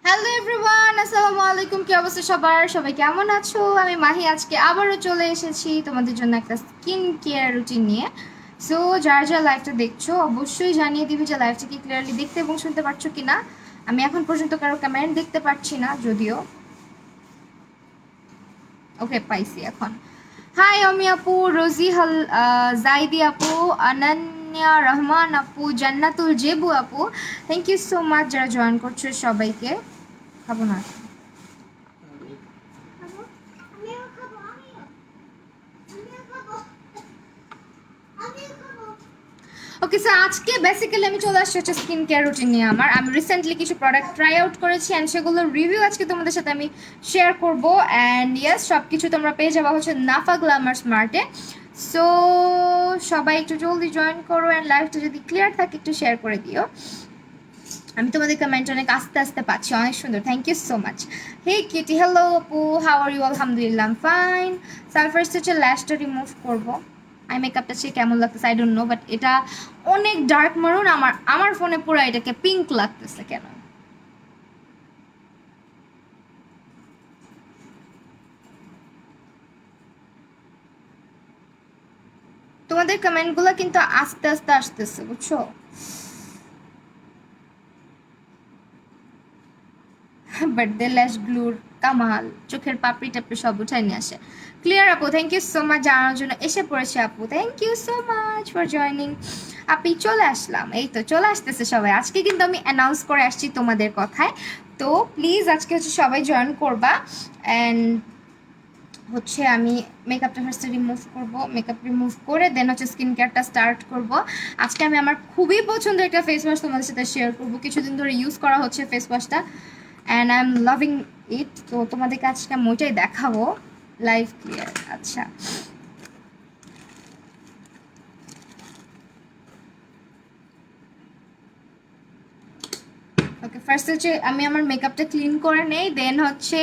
Hello everyone, আসসালামু আলাইকুম। কি অবস্থা সবার? সবাই কেমন আছো? আমি মাহি আজকে আবারও চলে এসেছি তোমাদের জন্য একটা স্কিন কেয়ার রুটিন নিয়ে। সো যারা যারা লাইভটা দেখছো অবশ্যই জানিয়ে দিবি যে লাইভটা কি ক্লিয়ারলি দেখতে এবং শুনতে পারছো কি না। আমি এখন পর্যন্ত কারো কমেন্ট দেখতে পাচ্ছি না যদিও। ওকে, পাইছি এখন। হাই অমি আপু, রোজি জাইদি আপু, অনন্যা রহমান আপু, জান্নাতুল জেবু আপু, থ্যাংক ইউ সো মাচ যারা জয়েন করছো সবাইকে। খাবো না। ওকে স্যার, আজকে বেসিক্যালি আমি চলে আসছি হচ্ছে স্কিন কেয়ার রুটিন নিয়ে। আমি রিসেন্টলি কিছু প্রোডাক্ট ট্রাই আউট করেছি অ্যান্ড সেগুলোর রিভিউ আজকে তোমাদের সাথে আমি শেয়ার করব। অ্যান্ড ইয়েস, সব কিছু তোমরা পেয়ে যাবা হচ্ছে নাফা গ্ল্যামার স্মার্টে। সো সবাই একটু জলদি জয়েন করো অ্যান্ড লাইভটা যদি ক্লিয়ার থাকে একটু শেয়ার করে দিও। আমি তোমাদের কমেন্ট অনেক আস্তে আস্তে পাচ্ছি, অনেক সুন্দর, thank you so much. Hey kitty, hello আপু, হাউ আর ইউ? আলহামদুলিল্লাহ ফাইন। স্যার ফার্স্ট হচ্ছে ল্যাশটা রিমুভ করবো। আই মেকআপটা সে কেমন লাগতেছে আই ডোন্ট নো, বাট এটা অনেক ডার্ক মারুন। আমার আমার ফোনে পুরো এটাকে পিঙ্ক লাগতেছে কেন। তোমাদের কমেন্টগুলো কিন্তু আস্তে আস্তে আসতেছে, বুঝছো? বাট দে ল্যাশ গ্লুর কামাল, চোখের পাপড়ি টাপড়ি সব উঠাই নিয়ে আসে। ক্লিয়ার আপু, থ্যাংক ইউ সো মাচ জানানোর জন্য। এসে পড়েছে আপু, thank you so much for joining. আপনি চলে আসলাম, এই তো চলে আসতেছে সবাই। আজকে কিন্তু আমি অ্যানাউন্স করে আসছি তোমাদের কথায়। তো প্লিজ আজকে হচ্ছে সবাই জয়েন করবা। অ্যান্ড হচ্ছে আমি মেকআপটা ফার্স্টে রিমুভ করব। মেকআপ রিমুভ করে দেন হচ্ছে স্কিন কেয়ারটা স্টার্ট করব। আজকে আমি আমার খুবই পছন্দের একটা ফেস ওয়াশ তোমাদের সাথে শেয়ার করব। কিছুদিন ধরে ইউজ করা হচ্ছে ফেস ওয়াশটা and I am loving it. তো তোমাদেরকে আজকে আমি ওইটাই দেখাবো লাইভ ক্লিয়ার। আচ্ছা, ওকে, ফার্স্ট হচ্ছে আমি আমার মেকআপটা ক্লিন করে নেই, দেন হচ্ছে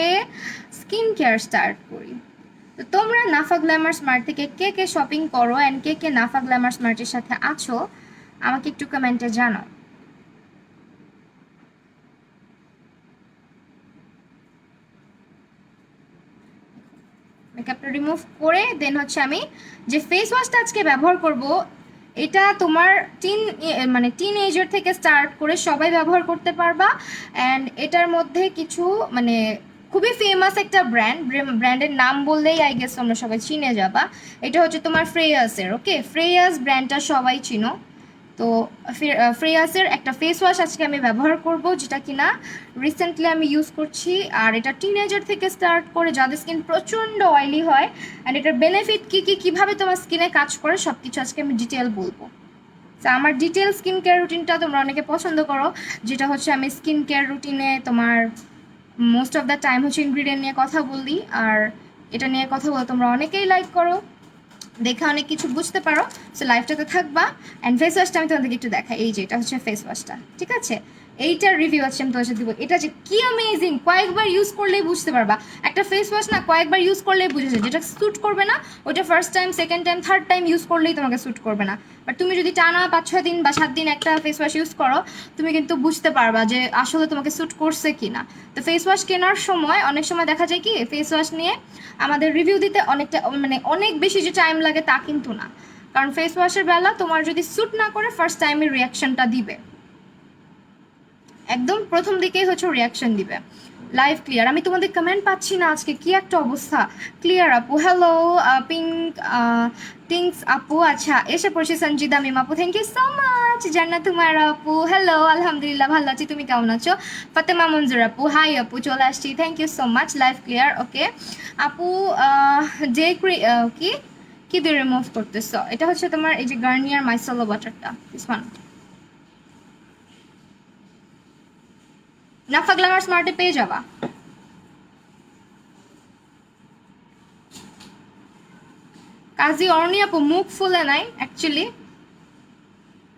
স্কিন কেয়ার স্টার্ট করি। তো তোমরা নাফা গ্ল্যামার স্মার্ট থেকে কে কে শপিং করো and K K Nafa Glamour স্মার্টের সাথে আছো আমাকে একটু কমেন্টে জানাও। মেকআপটা রিমুভ করে দেন হচ্ছে আমি যে ফেস ওয়াশটা আজকে ব্যবহার করব, এটা তোমার মানে টিন এজার থেকে স্টার্ট করে সবাই ব্যবহার করতে পারবা। অ্যান্ড এটার মধ্যে কিছু মানে খুবই ফেমাস একটা ব্র্যান্ডের নাম বললেই আই গেস তোমরা সবাই চিনে যাবা। এটা হচ্ছে তোমার ফ্রেয়াসের। ওকে, ফ্রেয়াস ব্র্যান্ডটা সবাই চিনো। তো ফ্রেয়াসের একটা ফেস ওয়াশ আজকে আমি ব্যবহার করব, যেটা কিনা রিসেন্টলি আমি ইউজ করছি। আর এটা টিনেজার থেকে স্টার্ট করে যাদের স্কিন প্রচণ্ড অয়েলি হয় অ্যান্ড এটার বেনিফিট কী কী, কীভাবে তোমার স্কিনে কাজ করে সব কিছু আজকে আমি ডিটেল বলবো। তো আমার ডিটেল স্কিন কেয়ার রুটিনটা তোমরা অনেকে পছন্দ করো, যেটা হচ্ছে আমি স্কিন কেয়ার রুটিনে তোমার মোস্ট অফ দ্য টাইম হচ্ছে ইনগ্রিডিয়েন্ট নিয়ে কথা বলি। আর এটা নিয়ে কথা বলে তোমরা অনেকেই লাইক করো, দেখে অনেক কিছু বুঝতে পারো। সো লাইফটাতে থাকবা। অ্যান্ড ফেস ওয়াশটা আমি তোমাদেরকে একটু দেখাই। এই যে এটা হচ্ছে ফেস ওয়াশটা, ঠিক আছে? এইটার রিভিউ আছে আমি তোমার সাথে দিব। এটা যে কি অ্যামেজিং, কয়েকবার ইউজ করলেই বুঝতে পারবা। একটা ফেস ওয়াশ না কয়েকবার ইউজ করলেই বুঝে যায় যেটা স্যুট করবে না, ওইটা first time second time third time use করলেই তোমাকে স্যুট করবে না। বাট তুমি যদি টানা 5-6 দিন বা 7 দিন একটা ফেস ওয়াশ ইউজ করো, তুমি কিন্তু বুঝতে পারবা যে আসলে তোমাকে স্যুট করছে কি না। তো ফেস ওয়াশ কেনার সময় অনেক সময় দেখা যায় কি ফেস ওয়াশ নিয়ে আমাদের রিভিউ দিতে অনেকটা মানে অনেক বেশি যে টাইম লাগে তা কিন্তু না। কারণ ফেস ওয়াশের বেলা তোমার যদি স্যুট না করে ফার্স্ট টাইমে রিয়াকশনটা দিবে, একদম প্রথম দিকেই হচ্ছে রিয়াকশন দিবে। লাইভ ক্লিয়ার, আমি তোমাদের কমেন্ট পাচ্ছি না আজকে, কি একটা অবস্থা। ক্লিয়ার আপু, হ্যালো। পিঙ্ক টিংস আপু, আচ্ছা এসে পড়ছি। সঞ্জিদা মিম আপু, থ্যাংক ইউ সো মাচ। জান্নাত তোমার আপু, হ্যালো, আলহামদুলিল্লাহ ভালো আছি, তুমি কেমন আছো? ফাতেমা মঞ্জুর আপু, হাই আপু, চলে আসছি, thank you so much. Live clear, okay আপু। যে কি কি দিয়ে রিমুভ করতেছ? এটা হচ্ছে তোমার এই যে Garnier মাইসেলো ওয়াটারটা, this one. Nafa Glamour স্মার্টে পেয়ে যাবা। কাজী অর্ণি আপু, মুখ ফুলে নাই অ্যাকচুয়ালি।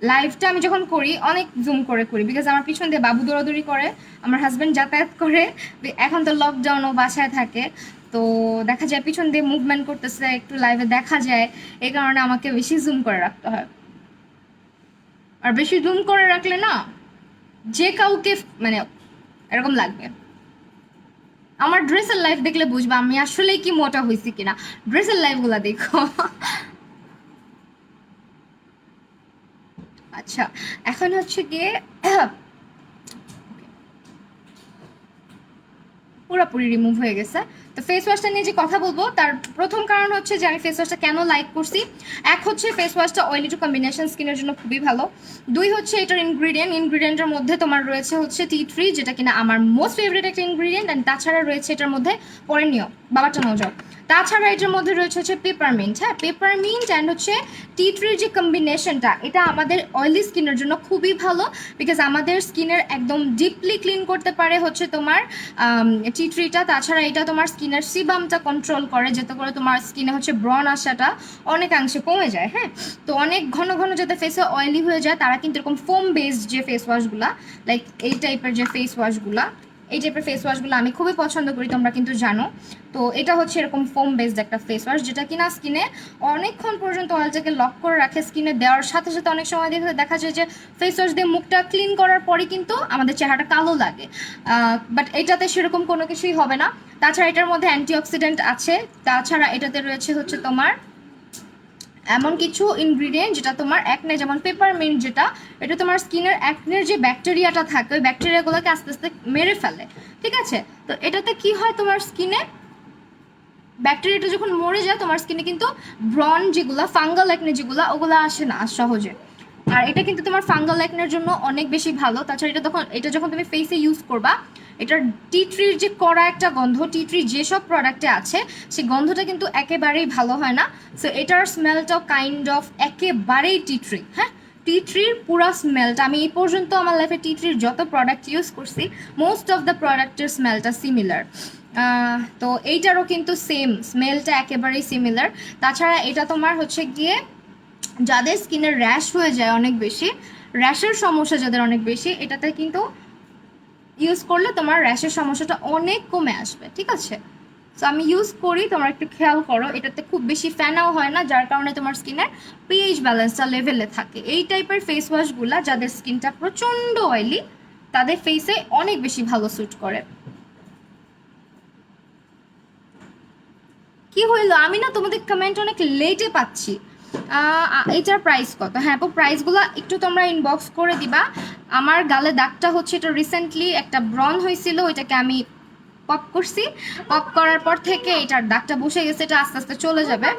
লাইভটা আমি যখন করি অনেক জুম করে করি, বিকজ আমার পিছন দিয়ে বাবু দৌড়াদৌড়ি করে, আমার হাজব্যান্ড যাতায়াত করে। এখন তো লকডাউনও বাসায় থাকে, তো দেখা যায় পিছন দিয়ে মুভমেন্ট করতেছে, একটু লাইভে দেখা যায়। এই কারণে আমাকে বেশি জুম করে রাখতে হয়। আর বেশি জুম করে রাখলে না যে কাউকে মানে এরকম লাগবে। আমার ড্রেসের লাইফ দেখলে বুঝবা আমি আসলেই কি মোটা হয়েছি কিনা। ড্রেসের লাইফগুলো দেখো। আচ্ছা, এখন হচ্ছে গিয়ে পুরোপুরি রিমুভ হয়ে গেছে। তো ফেস ওয়াশটা নিয়ে যে কথা বলবো তার প্রথম কারণ হচ্ছে যে আমি ফেস ওয়াশটা কেন লাইক করছি। এক হচ্ছে ফেস ওয়াশটা অয়েলি টু কম্বিনেশন স্কিনের জন্য খুবই ভালো। দুই হচ্ছে এটার ইনগ্রিডিয়েন্টের মধ্যে তোমার রয়েছে হচ্ছে টি ট্রি, যেটা কিনা আমার মোস্ট ফেভারিট একটা ইনগ্রিডিয়েন্ট। অ্যান্ড তাছাড়া রয়েছে এটার মধ্যে পরে নিও বাবারটা নাও যাও। তাছাড়া এটার মধ্যে রয়েছে হচ্ছে পেপারমিন্ট। হ্যাঁ, পেপারমিন্ট অ্যান্ড হচ্ছে টি ট্রির যে কম্বিনেশনটা, এটা আমাদের অয়েলি স্কিনের জন্য খুবই ভালো। বিকজ আমাদের স্কিনের একদম ডিপলি ক্লিন করতে পারে হচ্ছে তোমার টি ট্রিটা। তাছাড়া এটা তোমার স্কিনের সিবামটা কন্ট্রোল করে, যাতে করে তোমার স্কিনে হচ্ছে ব্রণ আসাটা অনেকাংশে কমে যায়। হ্যাঁ, তো অনেক ঘন ঘন যাতে ফেসে অয়েলি হয়ে যায় তারা কিন্তু এরকম ফোম বেসড যে ফেস ওয়াশগুলা, লাইক এই টাইপের যে ফেস ওয়াশগুলা, এই টাইপের ফেস ওয়াশগুলো আমি খুবই পছন্দ করি, তোমরা কিন্তু জানো। তো এটা হচ্ছে এরকম ফোম বেসড একটা ফেস ওয়াশ, যেটা কিনা স্কিনে অনেকক্ষণ পর্যন্ত অয়েলটাকে লক করে রাখে। স্কিনে দেওয়ার সাথে সাথে অনেক সময় দেখা যায় যে ফেস ওয়াশ দিয়ে মুখটা ক্লিন করার পরই কিন্তু আমাদের চেহারাটা কালো লাগে, বাট এটাতে সেরকম কোনো কিছুই হবে না। তাছাড়া এটার মধ্যে অ্যান্টিঅক্সিডেন্ট আছে। তাছাড়া এটাতে রয়েছে হচ্ছে তোমার এমন কিছু ইনগ্রিডিয়েন্ট যেটা তোমার অ্যাকনে, যেমন পেপারমিন্ট, যেটা এটা তোমার স্কিনের অ্যাকনের যে ব্যাকটেরিয়াটা থাকে ওই ব্যাকটেরিয়াগুলোকে আস্তে আস্তে মেরে ফেলে। ঠিক আছে, তো এটাতে কি হয়, তোমার স্কিনে ব্যাকটেরিয়াটা যখন মরে যায় তোমার স্কিনে কিন্তু ব্রন যেগুলো, ফাঙ্গাল অ্যাকনে যেগুলো, ওগুলো আসে না সহজে। আর এটা কিন্তু তোমার ফাঙ্গাল অ্যাকনের জন্য অনেক বেশি ভালো। তাছাড়া এটা যখন তুমি ফেসে ইউজ করবা, এটার টি ট্রির যে কড়া একটা গন্ধ, টি ট্রি যেসব প্রোডাক্টে আছে সেই গন্ধটা কিন্তু একেবারেই ভালো হয় না। সো এটার স্মেলটাও কাইন্ড অফ একেবারেই টি ট্রি। হ্যাঁ, টি ট্রির পুরো স্মেলটা, আমি এই পর্যন্ত আমার লাইফে টি ট্রির যত প্রোডাক্ট ইউজ করছি মোস্ট অফ দ্য প্রোডাক্টের স্মেলটা সিমিলার। তো এইটারও কিন্তু সেম স্মেলটা একেবারেই সিমিলার। তাছাড়া এটা তোমার হচ্ছে গিয়ে যাদের স্কিনের র্যাশ হয়ে যায় অনেক বেশি, র্যাশের সমস্যা যাদের অনেক বেশি, এটাতে কিন্তু ইউজ করলে তোমার র্যাশের সমস্যাটা অনেক কমে আসবে। ঠিক আছে, সো আমি ইউজ করি, তোমরা একটু খেয়াল করো। এটাতে খুব বেশি ফ্যানাও হয় না, যার কারণে তোমার স্কিনের পিএইচ ব্যালেন্সটা লেভেলে থাকে। এই টাইপের ফেস ওয়াশগুলা যাদের স্কিনটা প্রচণ্ড অয়েলি তাদের ফেসে অনেক বেশি ভালো স্যুট করে। কি হইলো, আমি না তোমাদের কমেন্ট অনেক লেটে পাচ্ছি। এটার প্রাইস কত? হ্যাঁ আপু, প্রাইসগুলো একটু তোমরা ইনবক্স করে দিবা। আমার গালে দাগটা হচ্ছে, এটা রিসেন্টলি একটা ব্রন হয়েছিল, ওইটাকে আমি পপ করছি। পপ করার পর থেকে এটার দাগটা বসে গেছে, এটা আস্তে আস্তে চলে যাবে।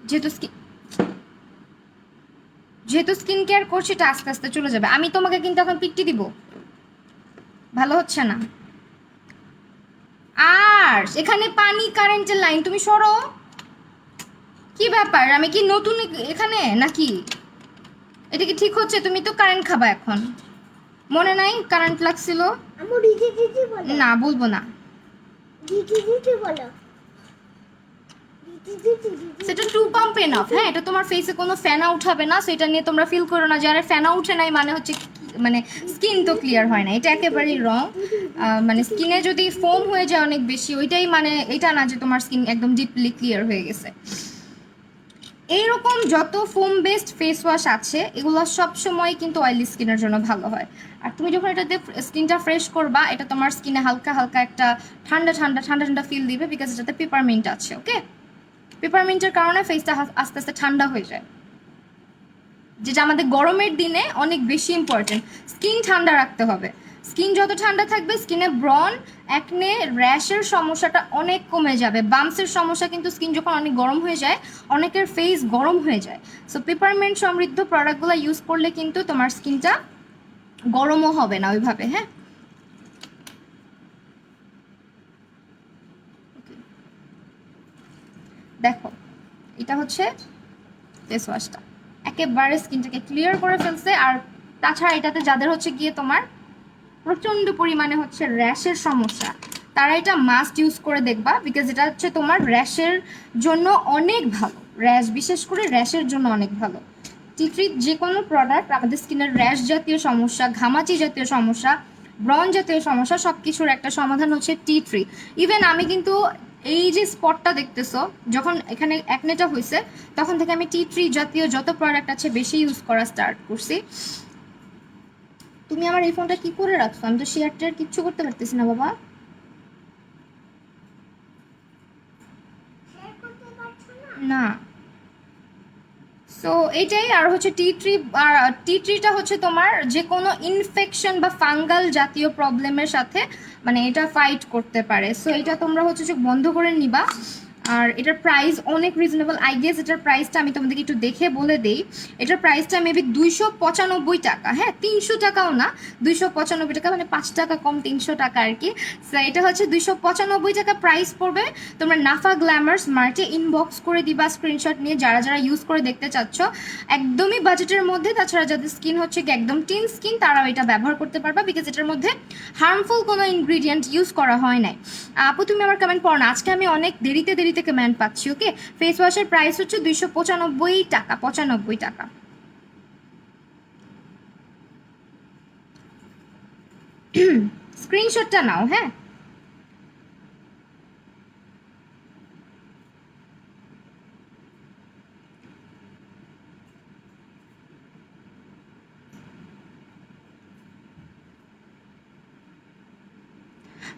যেহেতু যেহেতু স্কিন কেয়ার করছি, এটা আস্তে আস্তে চলে যাবে। আমি তোমাকে কিন্তু এখন পিট্টি দিব, ভালো হচ্ছে না। আর এখানে পানি কারেন্টের লাইন, তুমি সরো। কি ব্যাপার, আমি কি নতুন এখানে নাকি? এটা কি ঠিক হচ্ছে? তুমি তো কারেন্ট খাবা এখন, মনে নাই কারেন্ট লাগছিল? না বলবো না, সেটা টু পাম্প এনাফ। হ্যাঁ, এটা তোমার ফেসে কোনো ফ্যানা উঠাবে না, সেটা নিয়ে তোমরা ফিল করো না যারা ফ্যানা উঠে নাই মানে হচ্ছে মানে স্কিন তো ক্লিয়ার হয় না। এটা একেবারেই রং। মানে স্কিনে যদি ফোম হয়ে যায় অনেক বেশি, ওইটাই মানে এটা না যে তোমার স্কিন একদম ডিপলি ক্লিয়ার হয়ে গেছে। এইরকম যত ফোম বেসড ফেস ওয়াশ আছে এগুলো সব সময় কিন্তু অয়েলি স্কিনের জন্য ভালো হয়। আর তুমি যখন এটাতে স্কিনটা ফ্রেশ করবা, এটা তোমার স্কিনে হালকা হালকা একটা ঠান্ডা ঠান্ডা ঠান্ডা ঠান্ডা ফিল দিবে, বিকজ এটাতে পেপারমিন্ট আছে। ওকে, পেপারমিন্টের কারণে ফেসটা আস্তে আস্তে ঠান্ডা হয়ে যায়, যেটা আমাদের গরমের দিনে অনেক বেশি ইম্পর্টেন্ট। স্কিন ঠান্ডা রাখতে হবে। স্কিন যত ঠান্ডা থাকবে স্কিনে ব্রন, অ্যাকনে, র্যাশের সমস্যাটা অনেক কমে যাবে। বাম্পসের সমস্যা কিন্তু স্কিন যখন অনেক গরম হয়ে যায়, অনেকের ফেস গরম হয়ে যায়। সো পেপারমিন্ট সমৃদ্ধ প্রোডাক্টগুলো ইউজ করলে কিন্তু তোমার স্কিনটা গরমও হবে না ওইভাবে। হ্যাঁ, দেখো এটা হচ্ছে ফেস ওয়াশটা, একেবারে স্কিনটাকে ক্লিয়ার করে ফেলছে। আর তাছাড়া এটাতে যাদের হচ্ছে গিয়ে তোমার প্রচণ্ড পরিমাণে হচ্ছে র্যাশের সমস্যা, তারা এটা মাস্ট ইউজ করে দেখবা, বিকজ এটা হচ্ছে তোমার র্যাশের জন্য অনেক ভালো। র্যাশ, বিশেষ করে র্যাশের জন্য অনেক ভালো। টি ট্রির যে কোনো প্রোডাক্ট আমাদের স্কিনের র্যাশ জাতীয় সমস্যা, ঘামাচি জাতীয় সমস্যা, ব্রন জাতীয় সমস্যা, সব কিছুর একটা সমাধান হচ্ছে টি ট্রি। ইভেন আমি কিন্তু এই যে স্পটটা দেখতেছো, যখন এখানে অ্যাকনেটা হয়েছে তখন থেকে আমি টি ট্রি জাতীয় যত প্রোডাক্ট আছে বেশি ইউজ করা স্টার্ট করছি। তুমি আমার এই ফোনটা কি করে রাখছো? আমি তো শেয়ার টেয়ার কিচ্ছু করতে পারতেছি না বাবা। না। সো এটাই। আর হচ্ছে টি ট্রি, আর টি ট্রিটা হচ্ছে তোমার যে কোনো ইনফেকশন বা ফাঙ্গাল জাতীয় প্রবলেমের সাথে মানে এটা ফাইট করতে পারে। সো এটা তোমরা হচ্ছে চোখ বন্ধ করে নিবা। আর এটার প্রাইস অনেক রিজনেবল। আই গেস এটার প্রাইসটা আমি তোমাদেরকে একটু দেখে বলে দিই। এটার প্রাইসটা মেবি 295 টাকা। হ্যাঁ, 300 টাকাও না, 295 টাকা, মানে 5 টাকা কম, 300 টাকা আর কি। সো এটা হচ্ছে 295 টাকা প্রাইস পড়বে। তোমরা নাফা গ্ল্যামার স্মার্টে ইনবক্স করে দিবা স্ক্রিনশট নিয়ে, যারা যারা ইউজ করে দেখতে চাচ্ছ। একদমই বাজেটের মধ্যে। তাছাড়া যাদের স্কিন হচ্ছে কি একদম টিন স্কিন, তারাও এটা ব্যবহার করতে পারবা, বিকজ এটার মধ্যে হার্মফুল কোনো ইনগ্রিডিয়েন্ট ইউজ করা হয় নাই। আপু তুমি আমার কমেন্ট পড়ো না, আজকে আমি অনেক দেরিতে দেরিতে কমেন্ট পাচ্ছি। ওকে, ফেস ওয়াশের প্রাইস হচ্ছে 295 টাকা, 95 টাকা। স্ক্রিনশটটা নাও। হ্যাঁ,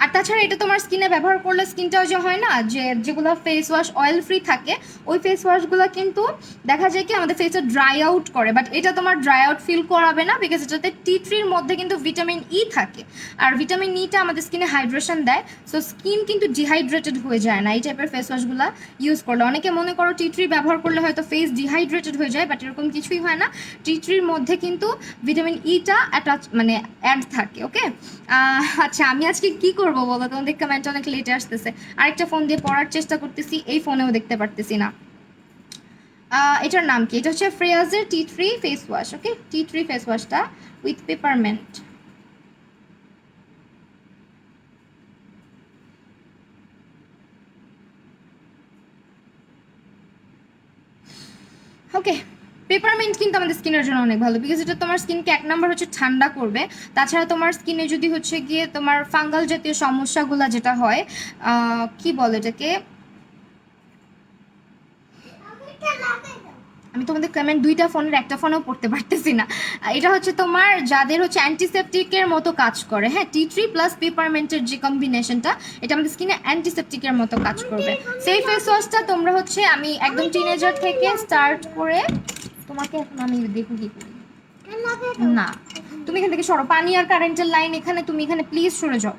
আর তাছাড়া এটা তোমার স্কিনে ব্যবহার করলে স্কিনটাও যে হয় না, যে যেগুলো ফেস ওয়াশ অয়েল ফ্রি থাকে, ওই ফেস ওয়াশগুলো কিন্তু দেখা যায় কি আমাদের ফেসে ড্রাই আউট করে, বাট এটা তোমার ড্রাই আউট ফিল করাবে না, বিকজ এটাতে টি ট্রির মধ্যে কিন্তু ভিটামিন ই থাকে। আর ভিটামিন ইটা আমাদের স্কিনে হাইড্রেশন দেয়। সো স্কিন কিন্তু ডিহাইড্রেটেড হয়ে যায় না এই টাইপের ফেস ওয়াশগুলো ইউজ করলে। অনেকে মনে করো টি ট্রি ব্যবহার করলে হয়তো ফেস ডিহাইড্রেটেড হয়ে যায়, বাট এরকম কিছুই হয় না। টি ট্রির মধ্যে কিন্তু ভিটামিন ইটা অ্যাটাচ মানে অ্যাড থাকে। ওকে, আচ্ছা আমি আজকে কি করবো বলো? তোমাদের কমেন্ট অনেক লেটে আসতেছে। আরেকটা ফোন দিয়ে পড়ার চেষ্টা করতেছি, এই ফোনেও দেখতে পারতেছি না। এটার নাম কি? এটা হচ্ছে ফ্রেয়াজের tea tree face wash. Okay, tea tree face ওয়াশটা উইথ পেপারমেন্ট। ওকে, পেপারমিন্ট কিন্তু আমাদের স্কিনের জন্য অনেক ভালো, বিকজ এটা তোমার স্কিনকে এক নাম্বার হচ্ছে ঠান্ডা করবে। তাছাড়া তোমার স্কিনে যদি হচ্ছে গিয়ে তোমার ফাঙ্গাল জাতীয় সমস্যাগুলো যেটা হয়, কি বলে এটাকে, আমি তোমাদের কমেন্ট দুইটা ফোনের একটা ফোনেও পড়তে পারতেছি না। এটা হচ্ছে তোমার যাদের হচ্ছে অ্যান্টিসেপটিকের মতো কাজ করে। হ্যাঁ, টি ট্রি প্লাস পেপারমেন্টের যে কম্বিনেশনটা, এটা আমাদের স্কিনে অ্যান্টিসেপটিকের মতো কাজ করবে। সেই ফেস ওয়াশটা তোমরা হচ্ছে আমি একদম টিনেজার থেকে স্টার্ট করে তোমাকে এখন আমি দেখো কি করি। না, তুমি এখান থেকে সরো। পানি আর কারেন্টের লাইন এখানে, তুমি এখানে প্লিজ সরে যাও।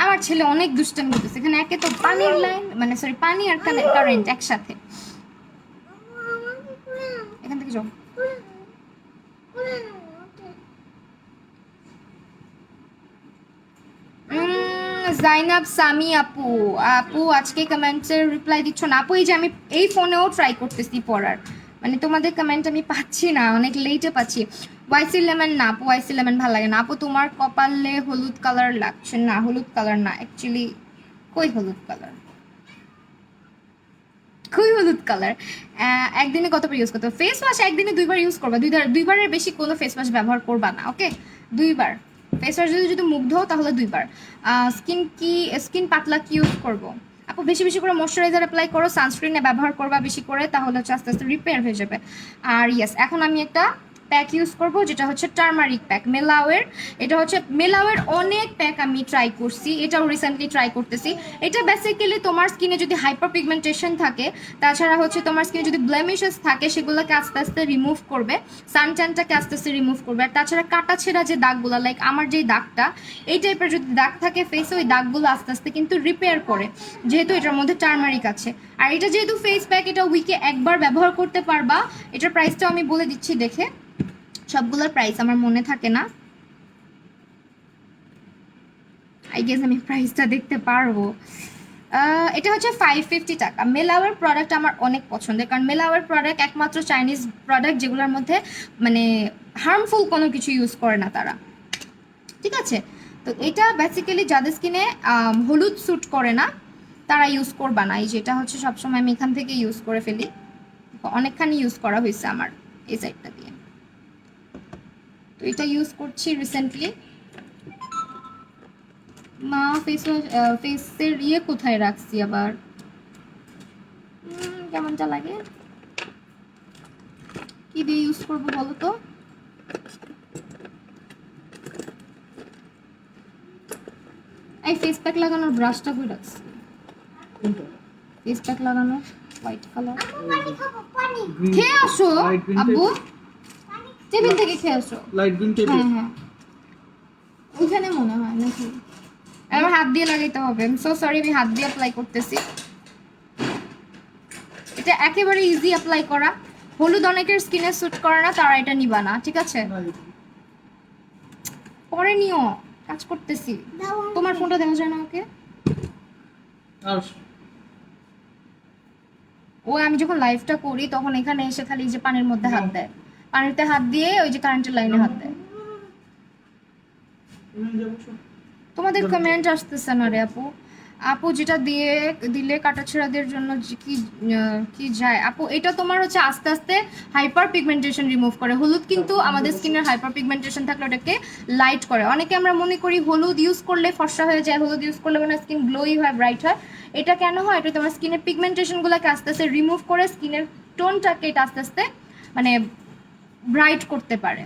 আমার ছেলে অনেক দুষ্টামি করতেছে এখানে। একে তো পানির লাইন মানে সরি পানি আর কারেন্ট একসাথে। এখান থেকে যাও। জাইনাব সামি আপু, আপু আজকে কমেন্টসের রিপ্লাই দিচ্ছ না আপু। এই যে আমি এই ফোনেও ট্রাই করতেছি পড়ার, মানে তোমাদের কমেন্ট আমি পাচ্ছি না, অনেক লেটে পাচ্ছি। ওয়াইসি লেমন না আপু, ওয়াইসি লেমন ভালো লাগে না আপু। তোমার কপালে হলুদ কালার লাগছে না, হলুদ কালার না অ্যাকচুয়ালি। কই হলুদ কালার, খুবই হলুদ কালার। একদিনে কতবার ইউজ করতে হবে ফেস ওয়াশ? একদিনে দুইবার ইউজ করবা, দুইবারের বেশি কোনো ফেস ওয়াশ ব্যবহার করবা না। ওকে, দুইবার ফেস ওয়াশ যদি যদি মুগ্ধ হও তাহলে দুইবার। স্কিন পাতলা কি ইউজ করবো আপু? বেশি বেশি করে ময়শ্চারাইজার অ্যাপ্লাই করো, সানস্ক্রিনে ব্যবহার করবা বেশি করে, তাহলে হচ্ছে আস্তে আস্তে রিপেয়ার হয়ে যাবে। আর ইয়েস, এখন আমি একটা প্যাক ইউজ করব যেটা হচ্ছে টার্মারিক প্যাক, মেলাওয়ের। এটা হচ্ছে মেলাওয়ের অনেক প্যাক আমি ট্রাই করছি, এটাও রিসেন্টলি ট্রাই করতেছি। এটা বেসিক্যালি তোমার স্কিনে যদি হাইপার পিগমেন্টেশন থাকে, তাছাড়া হচ্ছে তোমার স্কিনে যদি ব্লেমিশেস থাকে, সেগুলোকে আস্তে আস্তে রিমুভ করবে, সানট্যানটাকে আস্তে আস্তে রিমুভ করবে। আর তাছাড়া কাটা ছেঁড়া যে দাগগুলো, লাইক আমার যেই দাগটা, এই টাইপের যদি দাগ থাকে ফেসে, ওই দাগগুলো আস্তে আস্তে কিন্তু রিপেয়ার করে, যেহেতু এটার মধ্যে টার্মারিক আছে। আর এটা যেহেতু ফেস প্যাক, এটা উইকে একবার ব্যবহার করতে পারবা। এটার প্রাইসটাও আমি বলে দিচ্ছি দেখে, সবগুলোর প্রাইস আমার মনে থাকে না। আই গেস আমি প্রাইসটা দেখতে পারবো। এটা হচ্ছে 550 টাকা। মেলাওয়ার প্রোডাক্ট আমার অনেক পছন্দের, কারণ মেলাওয়ার প্রোডাক্ট একমাত্র চাইনিজ প্রোডাক্ট যেগুলোর মধ্যে মানে হার্মফুল কোনো কিছু ইউজ করে না তারা। ঠিক আছে, তো এটা বেসিক্যালি যাদের স্কিনে হলুদ স্যুট করে না তারা ইউজ করবা না। এই যেটা হচ্ছে সবসময় আমি এখান থেকে ইউজ করে ফেলি, অনেকখানি ইউজ করা হয়েছে আমার এই সাইডটা দিয়ে। তো এটা ইউজ করছি রিসেন্টলি। মা ফেস ফেসের ইয়ে কোথায় রাখছি আবার, কেমনটা লাগে, কি দিয়ে ইউজ করবো বলো তো? এই ফেস প্যাক লাগানোর ব্রাশটা কই রাখছি? কোনটা? ফেস প্যাক লাগানো হোয়াইট কালার। পানি খাবো পানি। খেয়ে আসো Light green আব্বু, type? টেবিল থেকে খেয়ে আসো। লাইট গ্রিন টাইপের। হ্যাঁ হ্যাঁ, ওইখানে মনে হয় নাকি? আমার হাত দিয়ে লাগাইতে হবে। আই এম সো সরি, আমি হাত দিয়ে অ্যাপ্লাই করতেছি। এটা একেবারে ইজি অ্যাপ্লাই করা। হলুদ অনেকের স্কিনে স্যুট করে না, তারা এটা নিবা না, ঠিক আছে? পরে নিও, কাজ করতেছি। দাও তোমার ফোনটা দেখা যায় না ওকে? আর ও আমি যখন লাইভটা করি তখন এখানে এসে খালি এই যে পানির মধ্যে হাত দেয়, পানিতে হাত দিয়ে ওই যে কারেন্টের লাইনে হাত দেয়। তোমাদের কমেন্ট আসতেছে না রে আপু। আপু যেটা দিয়ে দিলে কাটাছেঁড়াদের জন্য কি কি যায় আপু? এটা তোমার হচ্ছে আস্তে আস্তে হাইপার পিগমেন্টেশন রিমুভ করে। হলুদ কিন্তু আমাদের স্কিনের হাইপার পিগমেন্টেশন থাকলে ওটাকে লাইট করে। অনেকে আমরা মনে করি হলুদ ইউজ করলে ফর্সা হয়ে যায়, হলুদ ইউজ করলে মানে স্কিন গ্লোই হয়, ব্রাইট হয়। এটা কেন হয়? এটা তোমার স্কিনের পিগমেন্টেশনগুলোকে আস্তে আস্তে রিমুভ করে স্কিনের টোনটাকে এটা আস্তে আস্তে মানে ব্রাইট করতে পারে।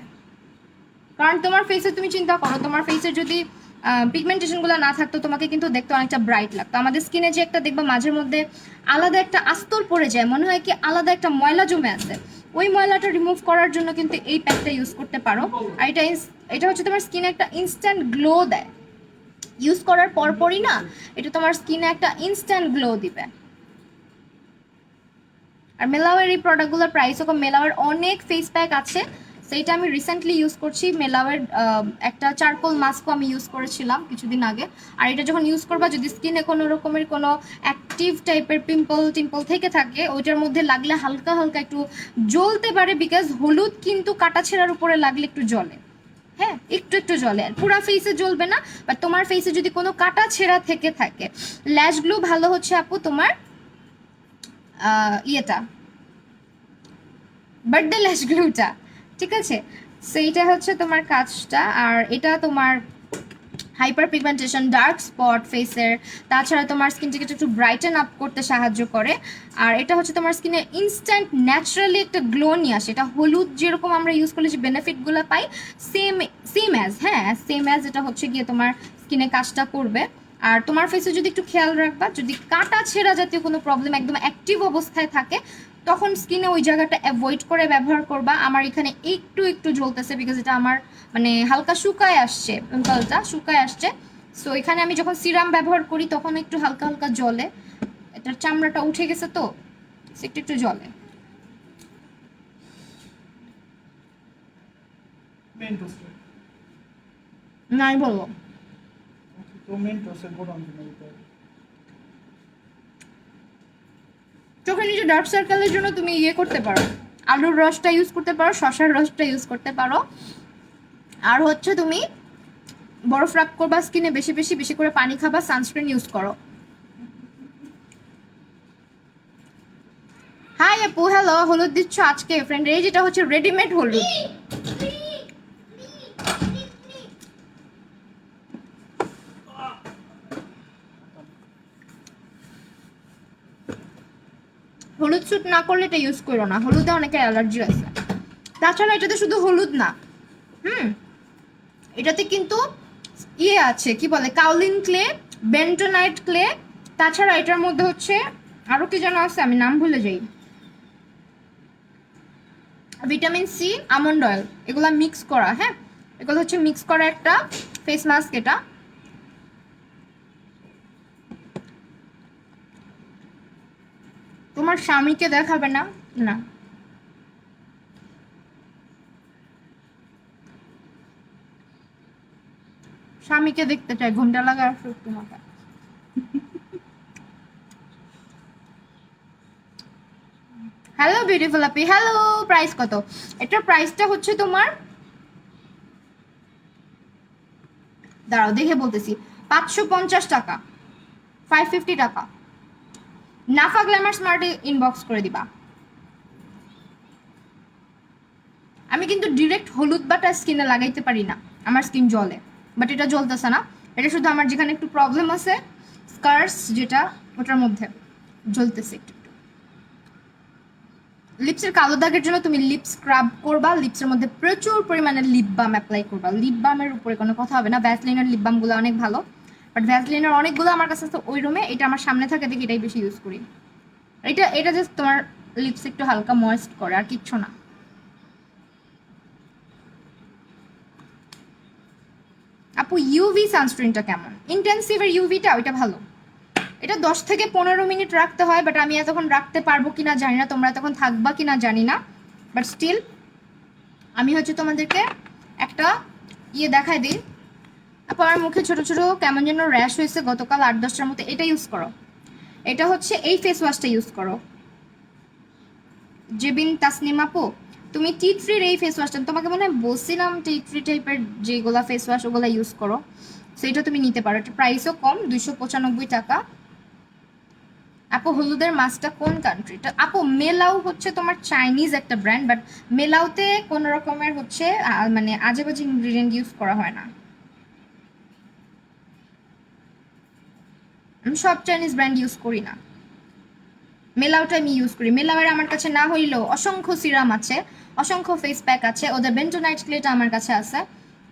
কারণ তোমার ফেসে তুমি চিন্তা করো, তোমার ফেসে যদি পিগমেন্টেশনগুলো না থাকতো তোমাকে কিন্তু দেখতে অনেকটা ব্রাইট লাগতো। আমাদের স্কিনে যে একটা দেখবা মাঝের মধ্যে আলাদা একটা আস্তর পড়ে যায়, মনে হয় কি আলাদা একটা ময়লা জমে আছে, ওই ময়লাটা রিমুভ করার জন্য কিন্তু এই প্যাকটা ইউজ করতে পারো। আর এটা হচ্ছে তোমার স্কিনে একটা ইনস্ট্যান্ট গ্লো দেয়। ইউজ করার পরপরই না এটা তোমার স্কিনে একটা ইনস্ট্যান্ট গ্লো দিবে। আর মেলাওয়ের এই প্রোডাক্টগুলোর প্রাইসও কম। মেলাওয়ের অনেক ফেস প্যাক আছে, সেইটা আমি রিসেন্টলি ইউজ করছি। মেলাওয়ের একটা চারকোল মাস্কও আমি ইউজ করেছিলাম কিছুদিন আগে। আর এটা যখন ইউজ করবা, যদি স্কিনে কোনো রকমের কোনো অ্যাক্টিভ টাইপের টিম্পল থেকে থাকে, ওইটার মধ্যে লাগলে হালকা হালকা একটু জ্বলতে পারে, বিকজ হলুদ কিন্তু কাটাছেঁড়ার উপরে লাগলে একটু জ্বলে। হ্যাঁ, একটু একটু জ্বলে, আর পুরা ফেসে জ্বলবে না। বাট তোমার ফেসে যদি কোনো কাটা ছেঁড়া থেকে থাকে, ল্যাশ গ্লু ভালো হচ্ছে আপু তোমার ইয়েটা, বার্থডে ল্যাশ গ্লুটা, ঠিক আছে? সেইটা হচ্ছে তোমার কাজটা। আর এটা তোমার হাইপার পিগমেন্টেশন, ডার্ক স্পট ফেসের, তাছাড়া তোমার স্কিনটাকে একটু ব্রাইটেন আপ করতে সাহায্য করে। আর এটা হচ্ছে তোমার স্কিনে ইনস্ট্যান্ট ন্যাচারালি একটা গ্লো নিয়ে আসে। এটা হলুদ যেরকম আমরা ইউজ করলে যে বেনিফিটগুলো পাই, সেম অ্যাজ এটা হচ্ছে গিয়ে তোমার স্কিনে কাজটা করবে। আর তোমার ফেসে যদি একটু খেয়াল রাখবা, যদি কাটা ছেঁড়া জাতীয় কোনো প্রবলেম একদম অ্যাক্টিভ অবস্থায় থাকে, তখন স্কিনে ওই জায়গাটা অ্যাভয়েড করে ব্যবহার করবা। আমার এখানে একটু একটু জ্বলতেছে, বিকজ এটা আমার মানে হালকা শুকায় আসছে, পিম্পলটা শুকায় আসছে। সো এখানে আমি যখন সিরাম ব্যবহার করি তখন একটু হালকা হালকা জ্বলে, এটার চামড়াটা উঠে গেছে তো একটু একটু জ্বলে। নাই বলবো চোখে নিচে ডার্ক সার্কেলের জন্য তুমি ইয়ে করতে পারো, আলুর রসটা ইউজ করতে পারো, শসার রসটা ইউজ করতে পারো। আর হচ্ছে তুমি বরফ রাব করবা স্কিনে, বেশি বেশি বেশি করে পানি খাবা, সানস্ক্রিন ইউজ করো। হাই আপু, হ্যালো। হলুদ দিচ্ছ আজকে ফ্রেন্ড? এই যেটা হচ্ছে রেডিমেড হলুদ। হলুদ স্যুট না করলে এটা ইউজ করো না, হলুদে অনেকের অ্যালার্জি আছে। তাছাড়া এটাতে শুধু হলুদ না, এটাতে কিন্তু ইয়ে আছে, কি বলে, কাউলিন ক্লে, বেন্টোনাইট ক্লে, তাছাড়া এটার মধ্যে হচ্ছে আরো কি যেন আছে, আমি নাম ভুলে যাই, ভিটামিন সি, আমন্ড অয়েল, এগুলো মিক্স করা। হ্যাঁ, এগুলো হচ্ছে মিক্স করা একটা ফেস মাস্ক। এটা তোমার স্বামীকে দেখাবে না? না, স্বামীকে দেখতে চাই, ঘুমটা লাগা সত্যি মাথা। হ্যালো বিউটিফুল আপি, হ্যালো। প্রাইস কত? এটার প্রাইসটা হচ্ছে তোমার, দাঁড়াও দেখে বলতেছি, 550 টাকা, 550 টাকা। নাফা গ্ল্যামার স্মার্টে ইনবক্স করে দিবা। আমি কিন্তু ডিরেক্ট হলুদ বাটা স্কিনে লাগাইতে পারি না, আমার স্কিন জ্বলে। বাট এটা জ্বলতেছে না, এটা শুধু আমার যেখানে একটু প্রবলেম আছে, স্কার্স যেটা, ওটার মধ্যে জ্বলতেছে একটু। লিপসের কালো দাগের জন্য তুমি লিপ স্ক্রাব করবা, লিপসের মধ্যে প্রচুর পরিমাণে লিপ বাম অ্যাপ্লাই করবা। লিপ বামের উপরে কোনো কথা হবে না, ভ্যাসলিনের লিপ বামগুলো অনেক ভালো। বাট ভ্যাসলিনের অনেকগুলো আমার কাছে আছে ওই রুমে, এটা আমার সামনে থাকে দেখি এটাই বেশি ইউজ করি। এটা এটা জাস্ট তোমার লিপস একটু হালকা ময়েস্ট করে, আর কিচ্ছু না। আপু ইউভি সানস্ক্রিনটা কেমন? ইন্টেন্সিভের ইউভিটা ওইটা ভালো, এটা 10 থেকে 15 মিনিট রাখতে হয়, বাট আমি এতক্ষণ রাখতে পারবো কিনা জানি না, তোমরা তখন থাকবা কিনা জানি না, বাট স্টিল আমি হচ্ছে তোমাদেরকে একটা দেখাই দিই। আপু আমার মুখে ছোট ছোট কেমন যেন র্যাশ হয়েছে গতকাল 8-10টার মতো, এটা ইউজ করো। এটা হচ্ছে এই ফেস ওয়াশটা ইউজ করো। জেবিন তাসনিম আপু, তুমি টি ট্রির এই ফেস ওয়াশটা, তোমাকে মনে হয় বলছিলাম টি ট্রি টাইপের যেগুলা ফেস ওয়াশ ওগুলা ইউজ করো, সো এটা তুমি নিতে পারো, এটা প্রাইসও কম, 295 টাকা। আপু হলুদের মাছটা কোন কান্ট্রিটা? আপু মেলাও হচ্ছে তোমার চাইনিজ একটা ব্র্যান্ড, বাট মেলাওতে কোনো রকমের হচ্ছে মানে আজেবাজে ইনগ্রিডিয়েন্ট ইউজ করা হয় না। আমি সব চাইনিজ ব্র্যান্ড ইউজ করি না, মেলাওটা আমি ইউজ করি। মেলাওয়ের আমার কাছে না হইলেও অসংখ্য সিরাম আছে, অসংখ্য ফেস প্যাক আছে, ওদের বেন্টোনাইট ক্লেটা আমার কাছে আছে,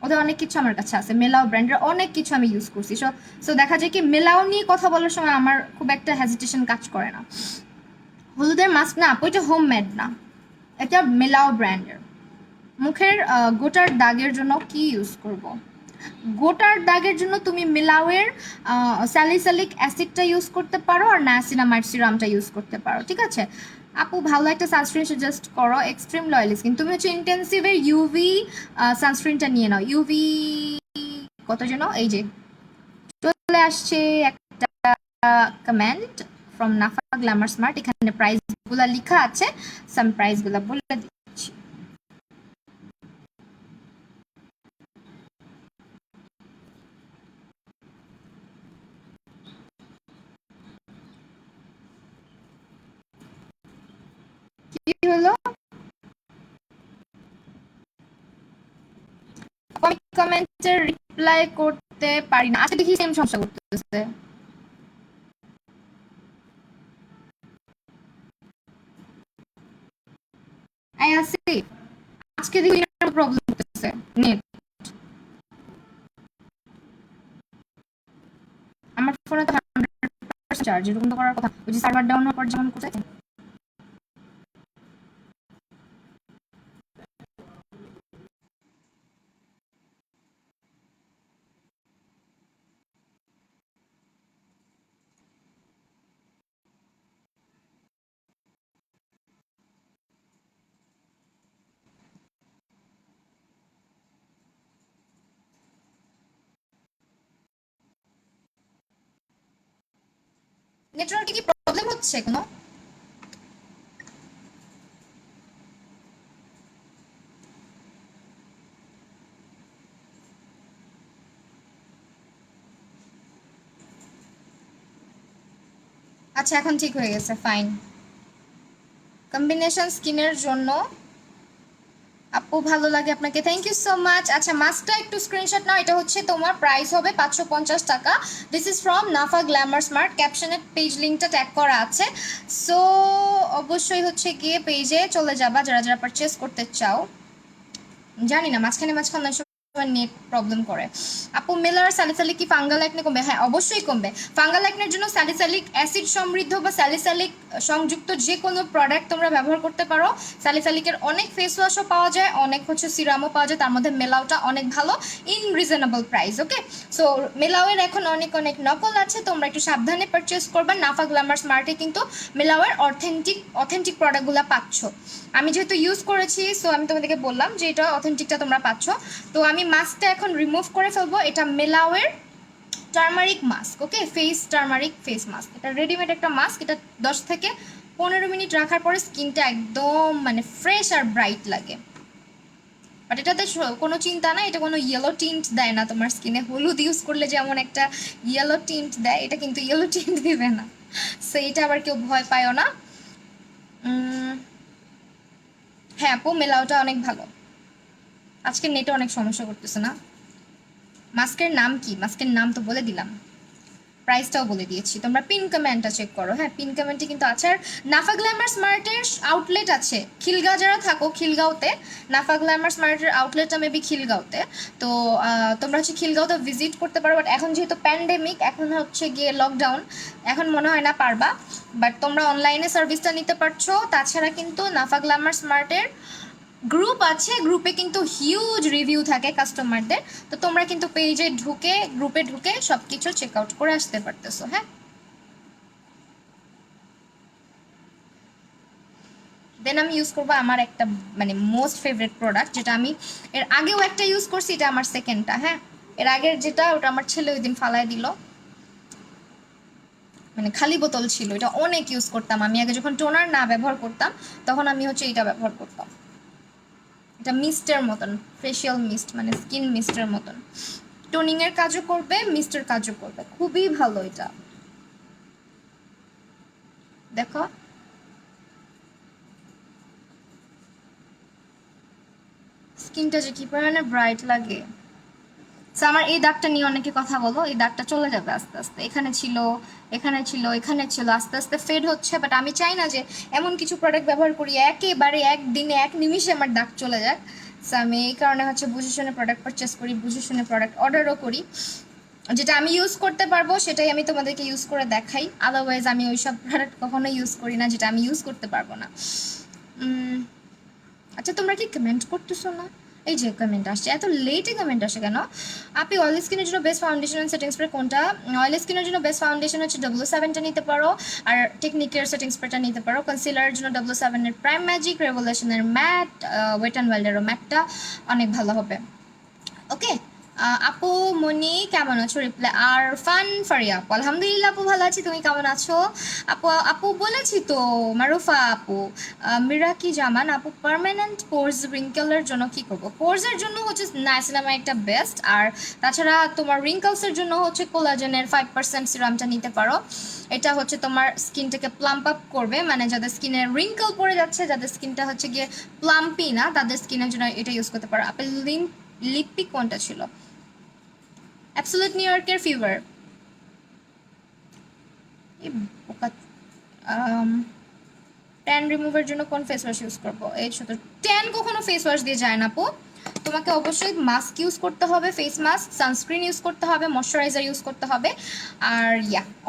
ওদের অনেক কিছু আমার কাছে আছে, মেলাও ব্র্যান্ডের অনেক কিছু আমি ইউজ করছি। সো সো দেখা যায় কি মেলাও নিয়ে কথা বলার সময় আমার খুব একটা হেজিটেশন কাজ করে না। হলুদের মাস্ক না আপু, এটা হোমমেড না, এটা মেলাও ব্র্যান্ডের। মুখের গোটার দাগের জন্য কি ইউজ করব? গোটার দাগের জন্য তুমি মিলাওয়ের স্যালিসালিক অ্যাসিডটা ইউজ করতে পারো, আর নায়াসিনামাইড সিরামটা ইউজ করতে পারো, ঠিক আছে? আপু ভালো একটা সানস্ক্রিন সাজেস্ট করো, এক্সট্রিম অয়েলি স্কিন। তুমি হচ্ছে ইন্টেন্সিভের ইউভি সানস্ক্রিনটা নিয়ে নাও। ইউভি কত যেন, এই যে চলে আসছে একটা comment from Nafa glamour smart, এখানে প্রাইসগুলো লেখা আছে, সাম প্রাইসগুলো বলে দিচ্ছি। কি হলো? আমি কমেন্টের রিপ্লাই করতে পারি না, আজকে দেখি সেম সমস্যা করতেছে। এই আসি, আজকে দেখি প্রবলেম করতেছে নেট। আমার ফোনে তো 100% চার্জ, এরকম তো করার কথা, ওই যে সার্ভার ডাউন হওয়ার পর যেমন করতেছে। নেটওয়ার্কে কি প্রবলেম হচ্ছে কোনো? আচ্ছা এখন ঠিক হয়ে গেছে, ফাইন। কম্বিনেশন স্কিনের জন্য আপু ভালো লাগে আপনাকে, থ্যাংক ইউ সো মাচ। আচ্ছা মাস্কটা একটু স্ক্রিনশট নাও, এটা হচ্ছে তোমার প্রাইস হবে 550 টাকা। This is from Nafa glamour smart, ক্যাপশনের পেজ লিঙ্কটা ট্যাগ করা আছে, সো অবশ্যই হচ্ছে গিয়ে পেজে চলে যাবা যারা যারা পারচেস করতে চাও। জানি না মাঝখানে মাঝখানে নেট প্রবলেম করে। আপু মেলার স্যালিসালিক কি ফাঙ্গাল অ্যাকনে কমবে? হ্যাঁ অবশ্যই কমবে। ফাঙ্গাল অ্যাকনের জন্য স্যালিসালিক অ্যাসিড সমৃদ্ধ বা স্যালিসালিক সংযুক্ত যে কোনো প্রোডাক্ট তোমরা ব্যবহার করতে পারো। স্যালিসালিকের অনেক ফেস ওয়াশও পাওয়া যায়, অনেক হচ্ছে সিরামও পাওয়া যায়, তার মধ্যে মেলাওটা অনেক ভালো in reasonable price. Okay, so মেলাওয়ের এখন অনেক অনেক নকল আছে, তোমরা একটু সাবধানে পারচেস করবে। নাফা গ্ল্যামার স্মার্টে কিন্তু মেলাওয়ের অথেন্টিক প্রোডাক্টগুলো পাচ্ছ। আমি যেহেতু ইউজ করেছি সো আমি তোমাদেরকে বললাম যে এটা অথেন্টিকটা তোমরা পাচ্ছ। তো আমি মাস্কটা এখন রিমুভ করে ফেলবো, এটা মেলাওয়ের টার্মারিক মাস্ক, ওকে, ফেস টার্মারিক ফেস মাস্ক, এটা রেডিমেড একটা মাস্ক, এটা 10 থেকে 15 মিনিট রাখার পরে স্কিনটা একদম মানে ফ্রেশ আর ব্রাইট লাগে। বাট এটাতে কোনো চিন্তা নাই, এটা কোনো ইয়েলো টিন্ট দেয় না তোমার স্কিনে। হলুদ ইউজ করলে যেমন একটা ইয়েলো টিন্ট দেয়, এটা কিন্তু ইয়েলো টিন্ট দিবে না, সো এটা আবার কেউ ভয় পায়ও না। হ্যাঁ আপু মেলাওটা অনেক ভালো। আজকে নেটে অনেক সমস্যা করতেছে না। মাস্কের নাম কি? মাস্কের নাম তো বলে দিলাম। প্রাইসটাও বলে দিয়েছি। তোমরা পিন কমেন্টটা চেক করো, হ্যাঁ পিন কমেন্টে কিন্তু আছে। আর নাফা গ্ল্যামার স্মার্টের আউটলেট আছে খিলগাঁও, যারা থাকো খিলগাঁওতে, নাফা গ্ল্যামার স্মার্টের আউটলেটটা মেবি খিলগাঁওতে। তো তোমরা হচ্ছে খিলগাঁওতে ভিজিট করতে পারো, বাট এখন যেহেতু প্যান্ডেমিক, এখন হচ্ছে গিয়ে লকডাউন, এখন মনে হয় না পারবা, বাট তোমরা অনলাইনে সার্ভিসটা নিতে পারছো। তাছাড়া কিন্তু নাফা গ্ল্যামার স্মার্টের গ্রুপ আছে, গ্রুপে কিন্তু হিউজ রিভিউ থাকে কাস্টমারদের, তো তোমরা কিন্তু পেজে ঢুকে গ্রুপে ঢুকে সব কিছু চেক আউট করে আসতে পারতেছো। হ্যাঁ, দেন আমি ইউজ করবো আমার একটা মানে মোস্ট ফেভারিট প্রোডাক্ট, যেটা আমি এর আগেও একটা ইউজ করছি, এটা আমার সেকেন্ডটা। হ্যাঁ, এর আগের যেটা ওটা আমার ছেলে ওই দিন ফালায় দিল, মানে খালি বোতল ছিল, এটা অনেক ইউজ করতাম আমি আগে, যখন টোনার না ব্যবহার করতাম তখন আমি হচ্ছে এটা ব্যবহার করতাম। এটা মিস্টের মতন, ফেশিয়াল মিস্ট মানে স্কিন মিস্টের মতন, টোনিং এর কাজও করবে, মিস্টের কাজও করবে, খুবই ভালো এটা। দেখো স্কিনটা যে কি পরিমাণে ব্রাইট লাগে। সো আমার এই দাগটা নিয়ে অনেকে কথা বলো, এই দাগটা চলে যাবে আস্তে আস্তে, এখানে ছিল, এখানে ছিল, এখানে ছিল, আস্তে আস্তে ফেড হচ্ছে, বাট আমি চাই না যে এমন কিছু প্রোডাক্ট ব্যবহার করি একেবারে একদিনে এক নিমিষে আমার দাগ চলে যাক। সো আমি এই কারণে হচ্ছে বুঝে শুনে প্রোডাক্ট পারচেস করি, বুঝে শুনে প্রোডাক্ট অর্ডারও করি, যেটা আমি ইউজ করতে পারবো সেটাই আমি তোমাদেরকে ইউজ করে দেখাই। আদারওয়াইজ আমি ওইসব প্রোডাক্ট কখনো ইউজ করি না যেটা আমি ইউজ করতে পারবো না। আচ্ছা তোমরা কি কমেন্ট করতেছো না? এই যে কমেন্ট আসছে, এত লেটে কমেন্ট আসে কেন? আপনি অয়েল স্কিনের জন্য best foundation and setting spray কোনটা? অয়েল স্কিনের জন্য বেস্ট ফাউন্ডেশন হচ্ছে W7টা নিতে পারো, আর টেকনিকের সেটিং স্প্রেটা নিতে পারো। কনসিলারের জন্য W7 এর প্রাইম ম্যাজিক, রেভলিউশনের ম্যাট, ওয়েট অ্যান্ড ওয়াইল্ডেরও ম্যাটটা অনেক ভালো হবে। ওকে, আপু মনি কেমন আছো? রিপ্লাই আর ফান ফারিয়া আপু, আলহামদুলিল্লাহ আপু ভালো আছি, তুমি কেমন আছো? আপু আপু বলেছি তো, মারুফা আপু, মিরাকি জামান আপু, পার্মানেন্ট পোর্স রিঙ্কেলের জন্য কি করবো? পোর্সের জন্য হচ্ছে নাইসিনামাইড একটা বেস্ট, আর তাছাড়া তোমার রিঙ্কেলসের জন্য হচ্ছে কোলাজেনের 5% সিরামটা নিতে পারো। এটা হচ্ছে তোমার স্কিনটাকে প্লাম্প আপ করবে, মানে যাদের স্কিনে রিঙ্কেল পড়ে যাচ্ছে, যাদের স্কিনটা হচ্ছে গিয়ে প্লাম্পি না, তাদের স্কিনের জন্য এটা ইউজ করতে পারো। আপেল লিপি কোনটা ছিল? অ্যাবসোলিউট নিউ ইয়র্কের ফিভার। এই বোকা, ট্যান রিমুভের জন্য কোন ফেস ওয়াশ ইউজ করবো? এই ছোট ট্যান কখনো ফেস ওয়াশ দিয়ে যায় না আপু, তোমাকে অবশ্যই মাস্ক ইউজ করতে হবে, ফেস মাস্ক, সানস্ক্রিন ইউজ করতে হবে, ময়শ্চারাইজার ইউজ করতে হবে, আর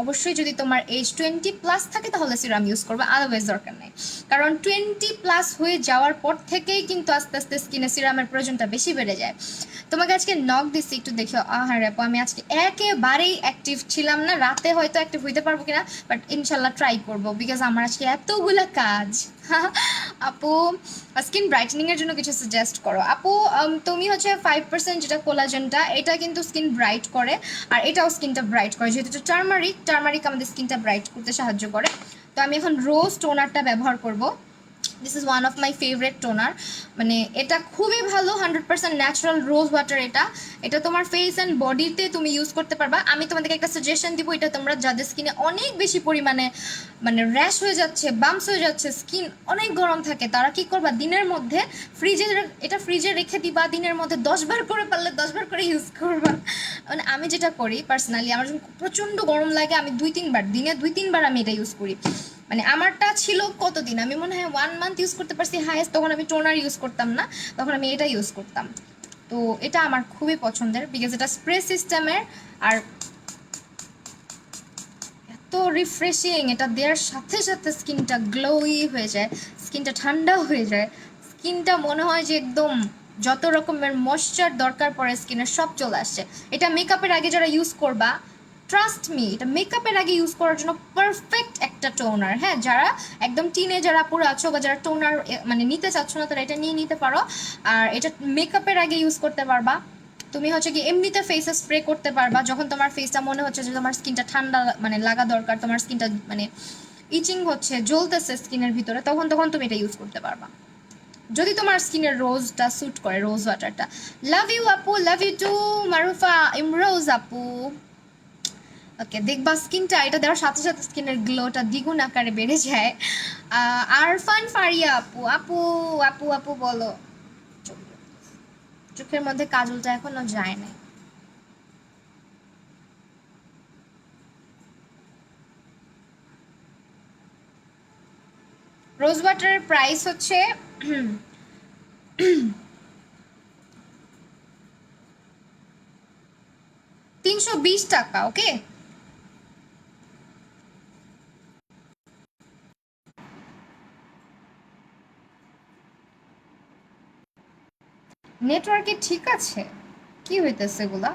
অবশ্যই যদি তোমার এজ 20+ থাকে তাহলে সিরাম ইউজ করবে, আদারওয়াইজ দরকার নেই। কারণ 20+ হয়ে যাওয়ার পর থেকেই কিন্তু আস্তে আস্তে স্কিনে সিরামের প্রয়োজনটা বেশি বেড়ে যায়। তোমাকে আজকে নক দিচ্ছি একটু দেখো, আহারে আপু আমি আজকে একেবারেই অ্যাক্টিভ ছিলাম না, রাতে হয়তো অ্যাক্টিভ হইতে পারবো কিনা, বাট ইনশাল্লাহ ট্রাই করবো, বিকজ আমার আজকে এতগুলো কাজ। আপু স্কিন ব্রাইটেনিং এর জন্য কিছু সাজেস্ট করো আপু। তুমি হচ্ছে 5% যেটা কোলাজেনটা, এটা কিন্তু স্কিন ব্রাইট করে, আর এটাও স্কিনটা ব্রাইট করে, যেহেতু টার্মারিক, টার্মারিক আমাদের স্কিনটা ব্রাইট করতে সাহায্য করে। তো আমি এখন রোজ টোনারটা ব্যবহার করব, this is one of my favourite toner, মানে এটা খুবই ভালো, 100% ন্যাচারাল রোজ ওয়াটার। এটা এটা তোমার ফেস অ্যান্ড বডিতে তুমি ইউজ করতে পারবা। আমি তোমাদেরকে একটা সাজেশন দিব, এটা তোমরা যাদের স্কিনে অনেক বেশি পরিমাণে মানে র্যাশ হয়ে যাচ্ছে, বাম্পস হয়ে যাচ্ছে, স্কিন অনেক গরম থাকে, তারা কি করবা, দিনের মধ্যে ফ্রিজে রেখে দিবা, দিনের মধ্যে 10 বার করে, পারলে 10 বার করে ইউজ করবা। মানে আমি যেটা করি পার্সোনালি, আমার যখন প্রচণ্ড গরম লাগে আমি 2-3 বার, দিনে 2-3 বার আমি এটা ইউজ করি। মানে আমারটা ছিল কতদিন, আমি মনে হয় 1 মান্থ ইউজ করতে পারছি হাইয়েস্ট, তখন আমি টোনার ইউজ করতাম না, তখন আমি এটা ইউজ করতাম। তো এটা আমার খুবই পছন্দের, বিকজ এটা স্প্রে সিস্টেমের, আর এত রিফ্রেশিং, এটা দেওয়ার সাথে সাথে স্কিনটা গ্লোই হয়ে যায়, স্কিনটা ঠান্ডা হয়ে যায়, স্কিনটা মনে হয় যে একদম যত রকমের ময়শ্চার দরকার পড়ে স্কিনের সব চলে আসছে। এটা মেকআপের আগে যারা ইউজ করবা, ট্রাস্ট মি, এটা মেকআপের আগে ইউজ করার জন্য পারফেক্ট একটা টোনার। হ্যাঁ, যারা একদম টিনেজার আপুরা আছো বা যারা টোনার মানে নিতে চাচ্ছ না, তারা এটা নিয়ে নিতে পারো, আর এটা মেকআপের আগে ইউজ করতে পারবা। তুমি হচ্ছে কি এমনিতে ফেসে স্প্রে করতে পারবা, যখন তোমার ফেসটা মনে হচ্ছে যে তোমার স্কিনটা ঠান্ডা মানে লাগা দরকার, তোমার স্কিনটা মানে ইচিং হচ্ছে, জ্বলতেছে স্কিনের ভিতরে, তখন তখন তুমি এটা ইউজ করতে পারবা, যদি তোমার স্কিনের রোজটা স্যুট করে, রোজ ওয়াটারটা। লাভ ইউ আপু, love you too Marufa Imroz আপু। ওকে, দেখবা স্কিনটা এটা দেওয়ার সাথে সাথে স্কিনের গ্লোটা দ্বিগুণ আকারে বেড়ে যায়। আরফান ফারিয়া আপু, আপু আপু আপু বলো, চোখের মধ্যে কাজলটা এখনো যায় নাই। রোজ ওয়াটারের প্রাইস হচ্ছে 320 টাকা। ওকে, নেটওয়ার্কে ঠিক আছে? কি হইতেছে এগুলা?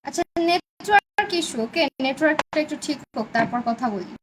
আচ্ছা, নেটওয়ার্ক ইস্যু। ওকে, নেটওয়ার্কটা একটু ঠিক হোক, তারপর কথা বলি।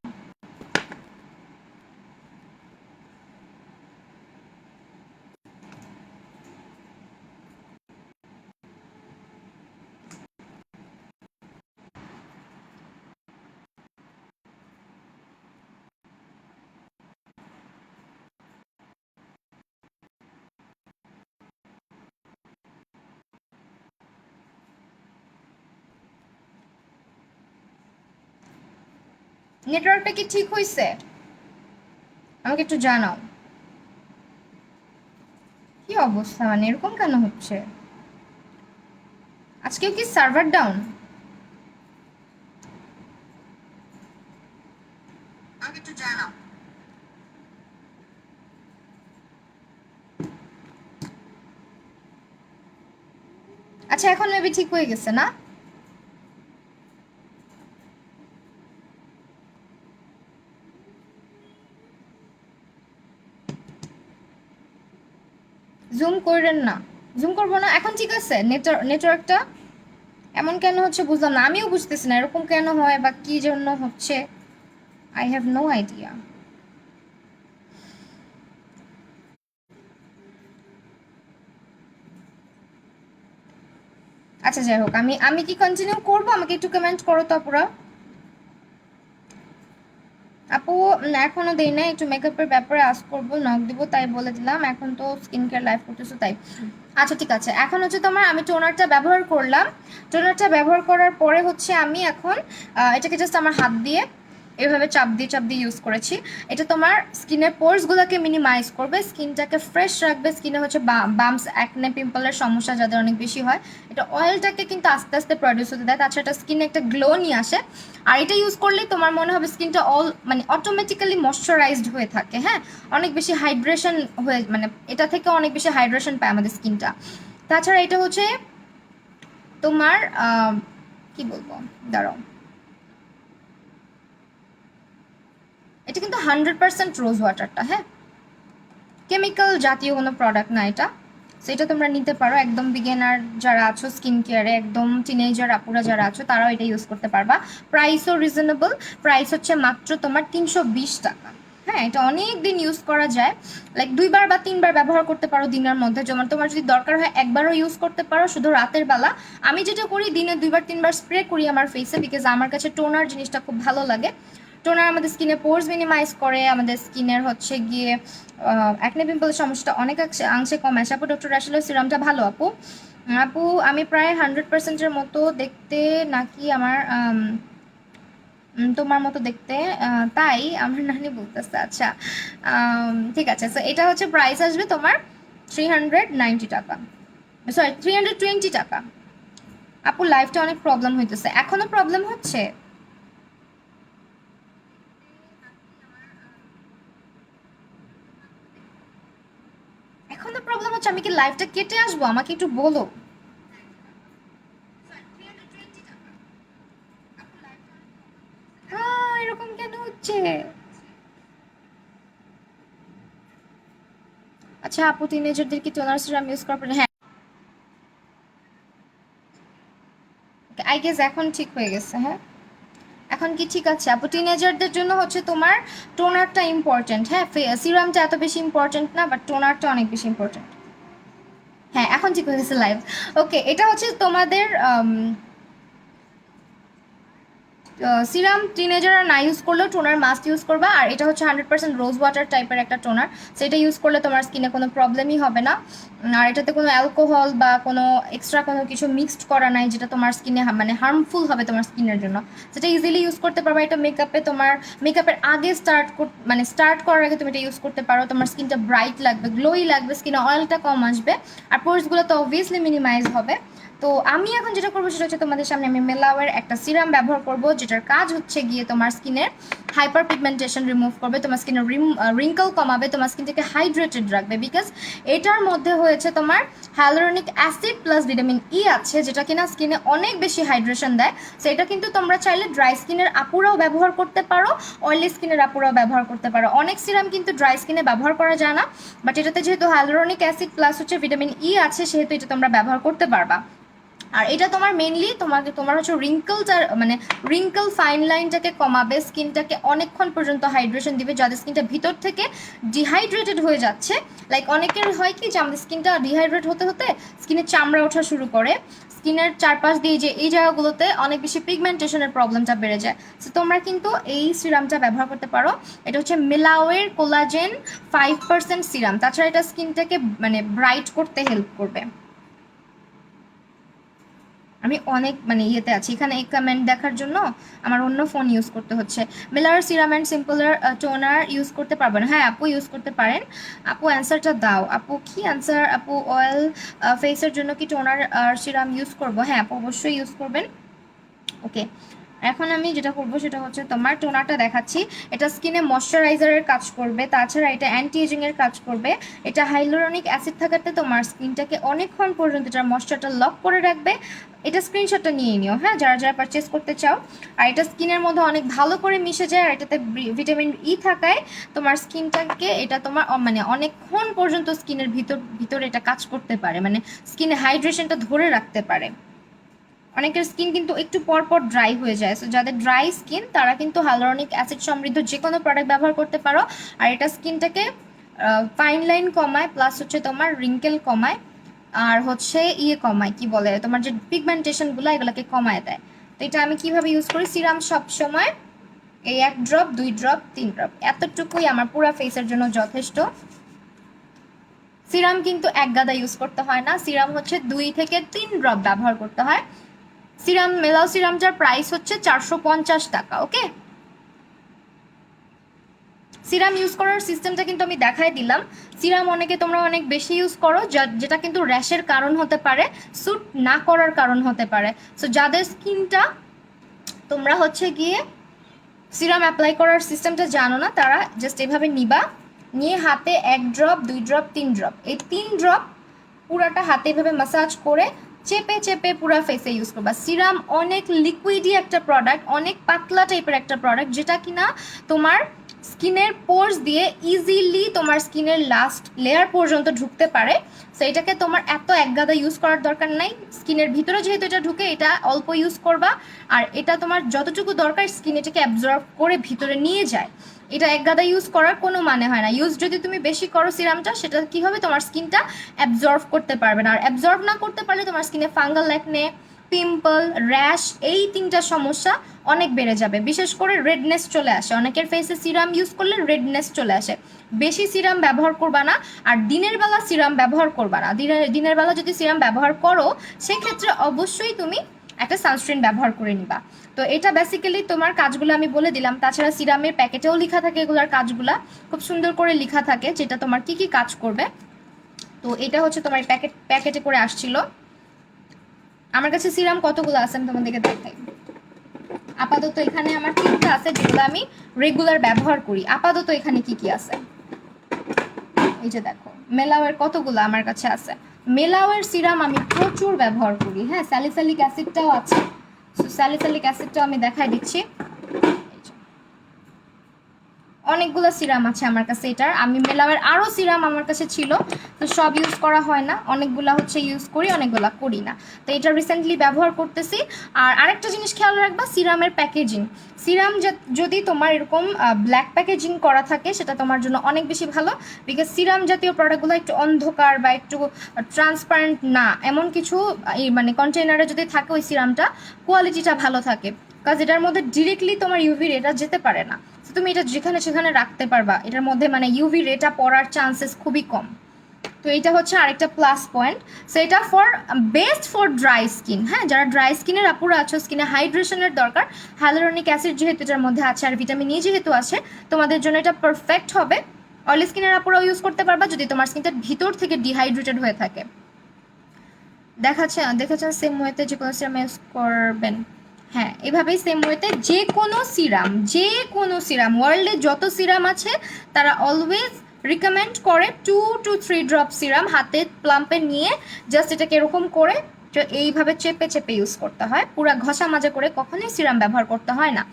নেটওয়ার্কটা কি ঠিক হয়েছে? আমাকে একটু জানাও। কি অবস্থা, মানে এরকম কেন হচ্ছে? আজকেও কি সার্ভার ডাউন? আমাকে একটু জানাও। আচ্ছা, এখন মেবি ঠিক হয়ে গেছে না? জুম করেন না। জুম করবো না? এখন ঠিক আছে? নেটওয়ার্কটা এমন কেন হচ্ছে বুঝলাম না, আমিও বুঝতেছি না এরকম কেন হয় বা কি জন্য হচ্ছে। I have no idea. আচ্ছা, যাই হোক, আমি আমি কি কন্টিনিউ করবো? আমাকে একটু কমেন্ট করো তো আপুরা। আপু এখনো দেই না, একটু মেকআপের ব্যাপারে আস করবো, নক দিব, তাই বলে দিলাম। এখন তো স্কিন কেয়ার লাইভ করতেছো তাই। আচ্ছা ঠিক আছে, এখন হচ্ছে তোমার আমি টোনারটা ব্যবহার করলাম। টোনারটা ব্যবহার করার পরে হচ্ছে আমি এখন এটাকে জাস্ট আমার হাত দিয়ে এভাবে চাপ দিয়ে চাপ দিয়ে ইউজ করেছি। এটা তোমার স্কিনের পোর্সগুলোকে মিনিমাইজ করবে, স্কিনটাকে ফ্রেশ রাখবে। স্কিনে হচ্ছে বাম্পস, অ্যাকনে, পিম্পলের সমস্যা যাদের অনেক বেশি হয়, এটা অয়েলটাকে কিন্তু আস্তে আস্তে প্রডিউস হতে দেয়। তাছাড়া এটা স্কিনে একটা গ্লো নিয়ে আসে। আর এটা ইউজ করলেই তোমার মনে হবে স্কিনটা মানে অটোমেটিক্যালি ময়শ্চারাইজড হয়ে থাকে। হ্যাঁ, অনেক বেশি হাইড্রেশন হয়ে, মানে এটা থেকে অনেক বেশি হাইড্রেশন পায় আমাদের স্কিনটা। তাছাড়া এটা হচ্ছে তোমার কি বলবো, দাঁড়াও, এটা কিন্তু 100% রোজ ওয়াটারটা, হ্যাঁ, কেমিক্যাল জাতীয় কোনো প্রোডাক্ট না এটা। সেটা তোমরা নিতে পারো, একদম বিগিনার যারা আছো স্কিন কেয়ারে, একদম টিনেজার আপুরা যারা আছো তারাও এটা ইউজ করতে পারবা। প্রাইসও রিজনেবল, প্রাইস হচ্ছে মাত্র তোমার 320 টাকা। হ্যাঁ, এটা অনেক দিন ইউজ করা যায়, লাইক 2বার বা 3বার ব্যবহার করতে পারো দিনের মধ্যে। যেমন তোমার যদি দরকার হয় একবারও ইউজ করতে পারো, শুধু রাতের বেলা। আমি যেটা করি, দিনে 2বার 3বার স্প্রে করি আমার ফেসে, বিকজ আমার কাছে টোনার জিনিসটা খুব ভালো লাগে। টোনার আমাদের স্কিনে পোর্স মিনিমাইজ করে, আমাদের স্কিনের হচ্ছে গিয়ে অ্যাকনে পিম্পলের সমস্যাটা অনেক অংশে কমায়। আপু ডক্টর আসলে সিরামটা ভালো আপু? আপু আমি প্রায় 100%-এর মতো দেখতে, নাকি আমার তোমার মতো দেখতে, তাই আমার নানি বলতেছে। আচ্ছা, ঠিক আছে। সো এটা হচ্ছে প্রাইস আসবে তোমার 390 টাকা, সরি 320 টাকা। আপু লাইফটা অনেক প্রবলেম হইতেছে, এখনো প্রবলেম হচ্ছে? এখনো প্রবলেম হচ্ছে? আমি কি লাইফটা কেটে আসবো? আমাকে একটু বলো। এরকম কেন হচ্ছে? আচ্ছা আপু, টিনেজারদের কি টোনার সিরাম ইউজ করার পরে? হ্যাঁ, আই গেস এখন ঠিক হয়ে গেছে। হ্যাঁ, এখন কি ঠিক আছে আপু? টিনেজারদের জন্য হচ্ছে তোমার টোনারটা ইম্পর্টেন্ট। হ্যাঁ, সিরামটা এত বেশি ইম্পর্টেন্ট না, বাট টোনারটা অনেক বেশি ইম্পর্টেন্ট। হ্যাঁ, এখন ঠিক হয়ে গেছে লাইভ। ওকে, এটা হচ্ছে তোমাদের সিরাম টিনেজাররা না ইউজ করলেও টোনার মাস্ট ইউজ করবা। আর এটা হচ্ছে 100% রোজ ওয়াটার টাইপের একটা টোনার, সেটা ইউজ করলে তোমার স্কিনে কোনো প্রবলেমই হবে না। আর এটাতে কোনো অ্যালকোহল বা কোনো এক্সট্রা কোনো কিছু মিক্সড করা নাই যেটা তোমার স্কিনে মানে হার্মফুল হবে তোমার স্কিনের জন্য, সেটা ইজিলি ইউজ করতে পারবা। এটা মেকআপে তোমার মেকআপের আগে স্টার্ট করার আগে তুমি এটা ইউজ করতে পারো। তোমার স্কিনটা ব্রাইট লাগবে, গ্লোই লাগবে, স্কিনে অয়েলটা কম আসবে, আর পোর্সগুলো তো অবভিয়াসলি মিনিমাইজ হবে। তো আমি এখন যেটা করবো সেটা হচ্ছে তোমাদের সামনে আমি মেলাওয়ের একটা সিরাম ব্যবহার করব, যেটার কাজ হচ্ছে গিয়ে তোমার স্কিনের হাইপার পিগমেন্টেশন রিমুভ করবে, তোমার স্কিনের রিঙ্কল কমাবে, তোমার স্কিনটাকে হাইড্রেটেড রাখবে। বিকজ এটার মধ্যে হয়েছে তোমার হ্যালোরনিক অ্যাসিড প্লাস ভিটামিন ই আছে, যেটা কিনা স্কিনে অনেক বেশি হাইড্রেশন দেয়। সেটা কিন্তু তোমরা চাইলে ড্রাই স্কিনের আপুরাও ব্যবহার করতে পারো, অয়েলি স্কিনের আপুরাও ব্যবহার করতে পারো। অনেক সিরাম কিন্তু ড্রাই স্কিনে ব্যবহার করা যায় না, বাট এটাতে যেহেতু হ্যালোরনিক অ্যাসিড প্লাস হচ্ছে ভিটামিন ই আছে, সেহেতু এটা তোমরা ব্যবহার করতে পারবা। আর এটা তোমার মেনলি তোমার হচ্ছে রিঙ্কল ফাইন লাইনটাকে কমাবে, স্কিনটাকে অনেকক্ষণ পর্যন্ত হাইড্রেশন দিবে। যাদের স্কিনটা ভিতর থেকে ডিহাইড্রেটেড হয়ে যাচ্ছে, লাইক অনেকের হয় কি যে আমাদের স্কিনটা ডিহাইড্রেট হতে হতে স্কিনে চামড়া ওঠা শুরু করে, স্কিনের চারপাশ দিয়ে যে এই জায়গাগুলোতে অনেক বেশি পিগমেন্টেশনের প্রবলেমটা বেড়ে যায়। সো তোমরা কিন্তু এই সিরামটা ব্যবহার করতে পারো। এটা হচ্ছে মেলাওয়ের কোলাজেন 5% সিরাম। তাছাড়া এটা স্কিনটাকে ব্রাইট করতে হেল্প করবে। আমি অনেক ইয়েতে আছি এখানে, এই কমেন্ট দেখার জন্য আমার অন্য ফোন ইউজ করতে হচ্ছে। মেলার serum and simpler toner use করতে পারবেন? হ্যাঁ আপু ইউজ করতে পারেন। আপু অ্যান্সারটা দাও। আপু কি অ্যান্সার? আপু অয়েল ফেসের জন্য কি টোনার আর সিরাম ইউজ করব? হ্যাঁ আপু অবশ্যই ইউজ করবেন। ওকে, এখন আমি যেটা করবো সেটা হচ্ছে তোমার টোনারটা দেখাচ্ছি। এটা স্কিনে ময়শ্চারাইজারের কাজ করবে, তাছাড়া এটা অ্যান্টি এজিংয়ের কাজ করবে। এটা হাইলোরনিক অ্যাসিড থাকাতে তোমার স্কিনটাকে অনেকক্ষণ পর্যন্ত এটার ময়শ্চারটা লক করে রাখবে। এটা স্ক্রিনশটটা নিয়ে নিও হ্যাঁ, যারা যারা পারচেস করতে চাও। আর এটা স্কিনের মধ্যে অনেক ভালো করে মিশে যায়, আর এটাতে ভিটামিন ই থাকায় তোমার স্কিনটাকে এটা তোমার অনেকক্ষণ পর্যন্ত স্কিনের ভিতরে এটা কাজ করতে পারে, স্কিনে হাইড্রেশনটা ধরে রাখতে পারে। অনেকের স্কিন কিন্তু একটু পর পর ড্রাই হয়ে যায়, সো যাদের ড্রাই স্কিন তারা কিন্তু হাইলোরনিক অ্যাসিড সমৃদ্ধ যে কোনো প্রোডাক্ট ব্যবহার করতে পারো। আর এটা স্কিনটাকে ফাইন লাইন কমায়, প্লাস হচ্ছে তোমার রিঙ্কেল কমায়, আর হচ্ছে কমায় কি বলে তোমার যে পিগমেন্টেশনগুলো এগুলোকে কমায় দেয়। তো এটা আমি কিভাবে ইউজ করি, সিরাম সব সময় এই 1 ড্রপ 2 ড্রপ 3 ড্রপ এতটুকুই আমার পুরো ফেসের জন্য যথেষ্ট। সিরাম কিন্তু এক গাদা ইউজ করতে হয় না, সিরাম হচ্ছে 2 থেকে 3 ড্রপ ব্যবহার করতে হয়। সিরাম মেলাও সিরামটার প্রাইস হচ্ছে 450 টাকা। ওকে, সিরাম ইউজ করার সিস্টেমটা কিন্তু আমি দেখাই দিলাম। সিরাম অনেকে তোমরা অনেক বেশি ইউজ করো, যেটা কিন্তু র্যাশের কারণ হতে পারে, স্যুট না করার কারণ হতে পারে। সো যাদের স্কিনটা তোমরা হচ্ছে গিয়ে সিরাম অ্যাপ্লাই করার সিস্টেমটা জানো না, তারা জাস্ট এভাবে নিবা, নিয়ে হাতে 1 ড্রপ 2 ড্রপ 3 ড্রপ, এই 3 ড্রপ পুরাটা হাতে এভাবে ম্যাসাজ করে চেপে চেপে পুরো ফেসে ইউজ করবা। সিরাম অনেক লিকুইডি একটা প্রোডাক্ট, অনেক পাতলা টাইপের একটা প্রোডাক্ট, যেটা কিনা তোমার স্কিনের পোর্স দিয়ে ইজিলি তোমার স্কিনের লাস্ট লেয়ার পর্যন্ত ঢুকতে পারে। সো এটাকে তোমার এত একগাদা ইউজ করার দরকার নাই, স্কিনের ভিতরে যেহেতু এটা ঢুকে এটা অল্প ইউজ করবা, আর এটা তোমার যতটুকু দরকার স্কিন এটাকে অ্যাবজর্ব করে ভিতরে নিয়ে যায়। এটা একগাদা ইউজ করার কোনো মানে হয় না। ইউজ যদি তুমি বেশি করো সিরামটা, সেটা কি হবে, তোমার স্কিনটা অ্যাবজর্ব করতে পারবে না, আর অ্যাবজর্ব না করতে পারলে তোমার স্কিনে ফাঙ্গাল অ্যাকনে, পিম্পল, র্যাশ, এই 3টা সমস্যা অনেক বেড়ে যাবে। বিশেষ করে রেডনেস চলে আসে, অনেকের ফেসে সিরাম ইউজ করলে রেডনেস চলে আসে। বেশি সিরাম ব্যবহার করবা না, আর দিনের বেলা সিরাম ব্যবহার করবা না। দিনের বেলা যদি সিরাম ব্যবহার করো সেক্ষেত্রে অবশ্যই তুমি একটা সানস্ক্রিন ব্যবহার করে নিবা। তো এটা বেসিক্যালি তোমার কাজগুলো আমি বলে দিলাম। তাছাড়া সিরামের প্যাকেটেও লেখা থাকে, এগুলোর কাজগুলা খুব সুন্দর করে লেখা থাকে, যেটা তোমার কি কি কাজ করবে। তো এটা হচ্ছে তোমার প্যাকেটে করে আসছিল। আমার কাছে সিরাম কতগুলো আছে আমি তোমাদেরকে দেখাই। আপাতত এখানে আমার 3টা আছে, যেগুলো আমি রেগুলার ব্যবহার করি। আপাতত এখানে কি কি আছে এই যে দেখো, মেলাওয়ের কতগুলো আমার কাছে আছে। মেলাওয়ের সিরাম আমি প্রচুর ব্যবহার করি। হ্যাঁ, স্যালিসাইলিক অ্যাসিডটাও আছে, স্যালিসাইলিক অ্যাসিডটাও আমি দেখাই দিচ্ছি। অনেকগুলো সিরাম আছে আমার কাছে এটার। আমি মেলাওয়ের আরও সিরাম আমার কাছে ছিল, তো সব ইউজ করা হয় না, অনেকগুলো হচ্ছে ইউজ করি, অনেকগুলো করি না। তো এটা রিসেন্টলি ব্যবহার করতেছি। আর আরেকটা জিনিস খেয়াল রাখবা, সিরামের প্যাকেজিং। সিরাম যদি তোমার এরকম ব্ল্যাক প্যাকেজিং করা থাকে সেটা তোমার জন্য অনেক বেশি ভালো, বিকজ সিরাম জাতীয় প্রোডাক্টগুলো একটু অন্ধকার বা একটু ট্রান্সপারেন্ট না এমন কিছু কন্টেইনারে যদি থাকে ওই সিরামটা কোয়ালিটিটা ভালো থাকে। কাজ এটার মধ্যে ডিরেক্টলি তোমার ইউভি রেটা যেতে পারে না। তো তুমি এটা যেখানে সেখানে রাখতে পারবা, এটার মধ্যে মানে ইউভি রেটা পড়ার চান্সেস খুবই কম। তো এটা হচ্ছে আরেকটা প্লাস পয়েন্ট। সো এটা বেস্ট ফর ড্রাই স্কিন। হ্যাঁ, যারা ড্রাই স্কিনের আপুরা আছো, স্কিনে হাইড্রেশনের দরকার, হ্যালুরনিক অ্যাসিড যেহেতু এটার মধ্যে আছে আর ভিটামিন ই যেহেতু আছে, তোমাদের জন্য এটা পারফেক্ট হবে। অয়েলি স্কিনের আপুরাও ইউজ করতে পারবা যদি তোমার স্কিনটা ভিতর থেকে ডিহাইড্রেটেড হয়ে থাকে। দেখেছেন সেম ওয়েতে যে কোনো সিরাম ইউজ করবেন। হ্যাঁ, এভাবেই সেম ওয়েতে যে কোনো সিরাম ওয়ার্ল্ডে যত সিরাম আছে তারা অলওয়েজ রিকমেন্ড করে 2 to 3 ড্রপ সিরাম হাতে প্লাম্পে নিয়ে জাস্ট এটাকে এরকম করে এইভাবে চেপে চেপে ইউজ করতে হয়। পুরা ঘষা মাজা করে কখনোই সিরাম ব্যবহার করতে হয় না।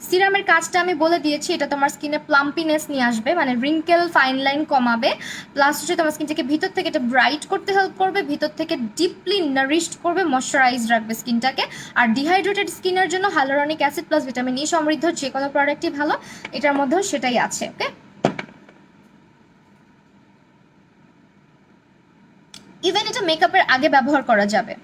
সিরামের কাজটা আমি বলে দিয়েছি, এটা তোমার স্কিনে প্লাম্পিনেস নিয়ে আসবে, মানে রিঙ্কেল ফাইন লাইন কমাবে, প্লাস হচ্ছে তোমার স্কিনটাকে ভিতর থেকে এটা ব্রাইট করতে হেল্প করবে, ভিতর থেকে ডিপলি নারিশড করবে, ময়শ্চারাইজ রাখবে স্কিনটাকে। আর ডিহাইড্রেটেড স্কিনের জন্য hyaluronic acid plus vitamin E সমৃদ্ধ যে কোনো প্রোডাক্টই ভালো, এটার মধ্যেও সেটাই আছে। ওকে, ইভেন এটা মেকআপের আগে ব্যবহার করা যাবে।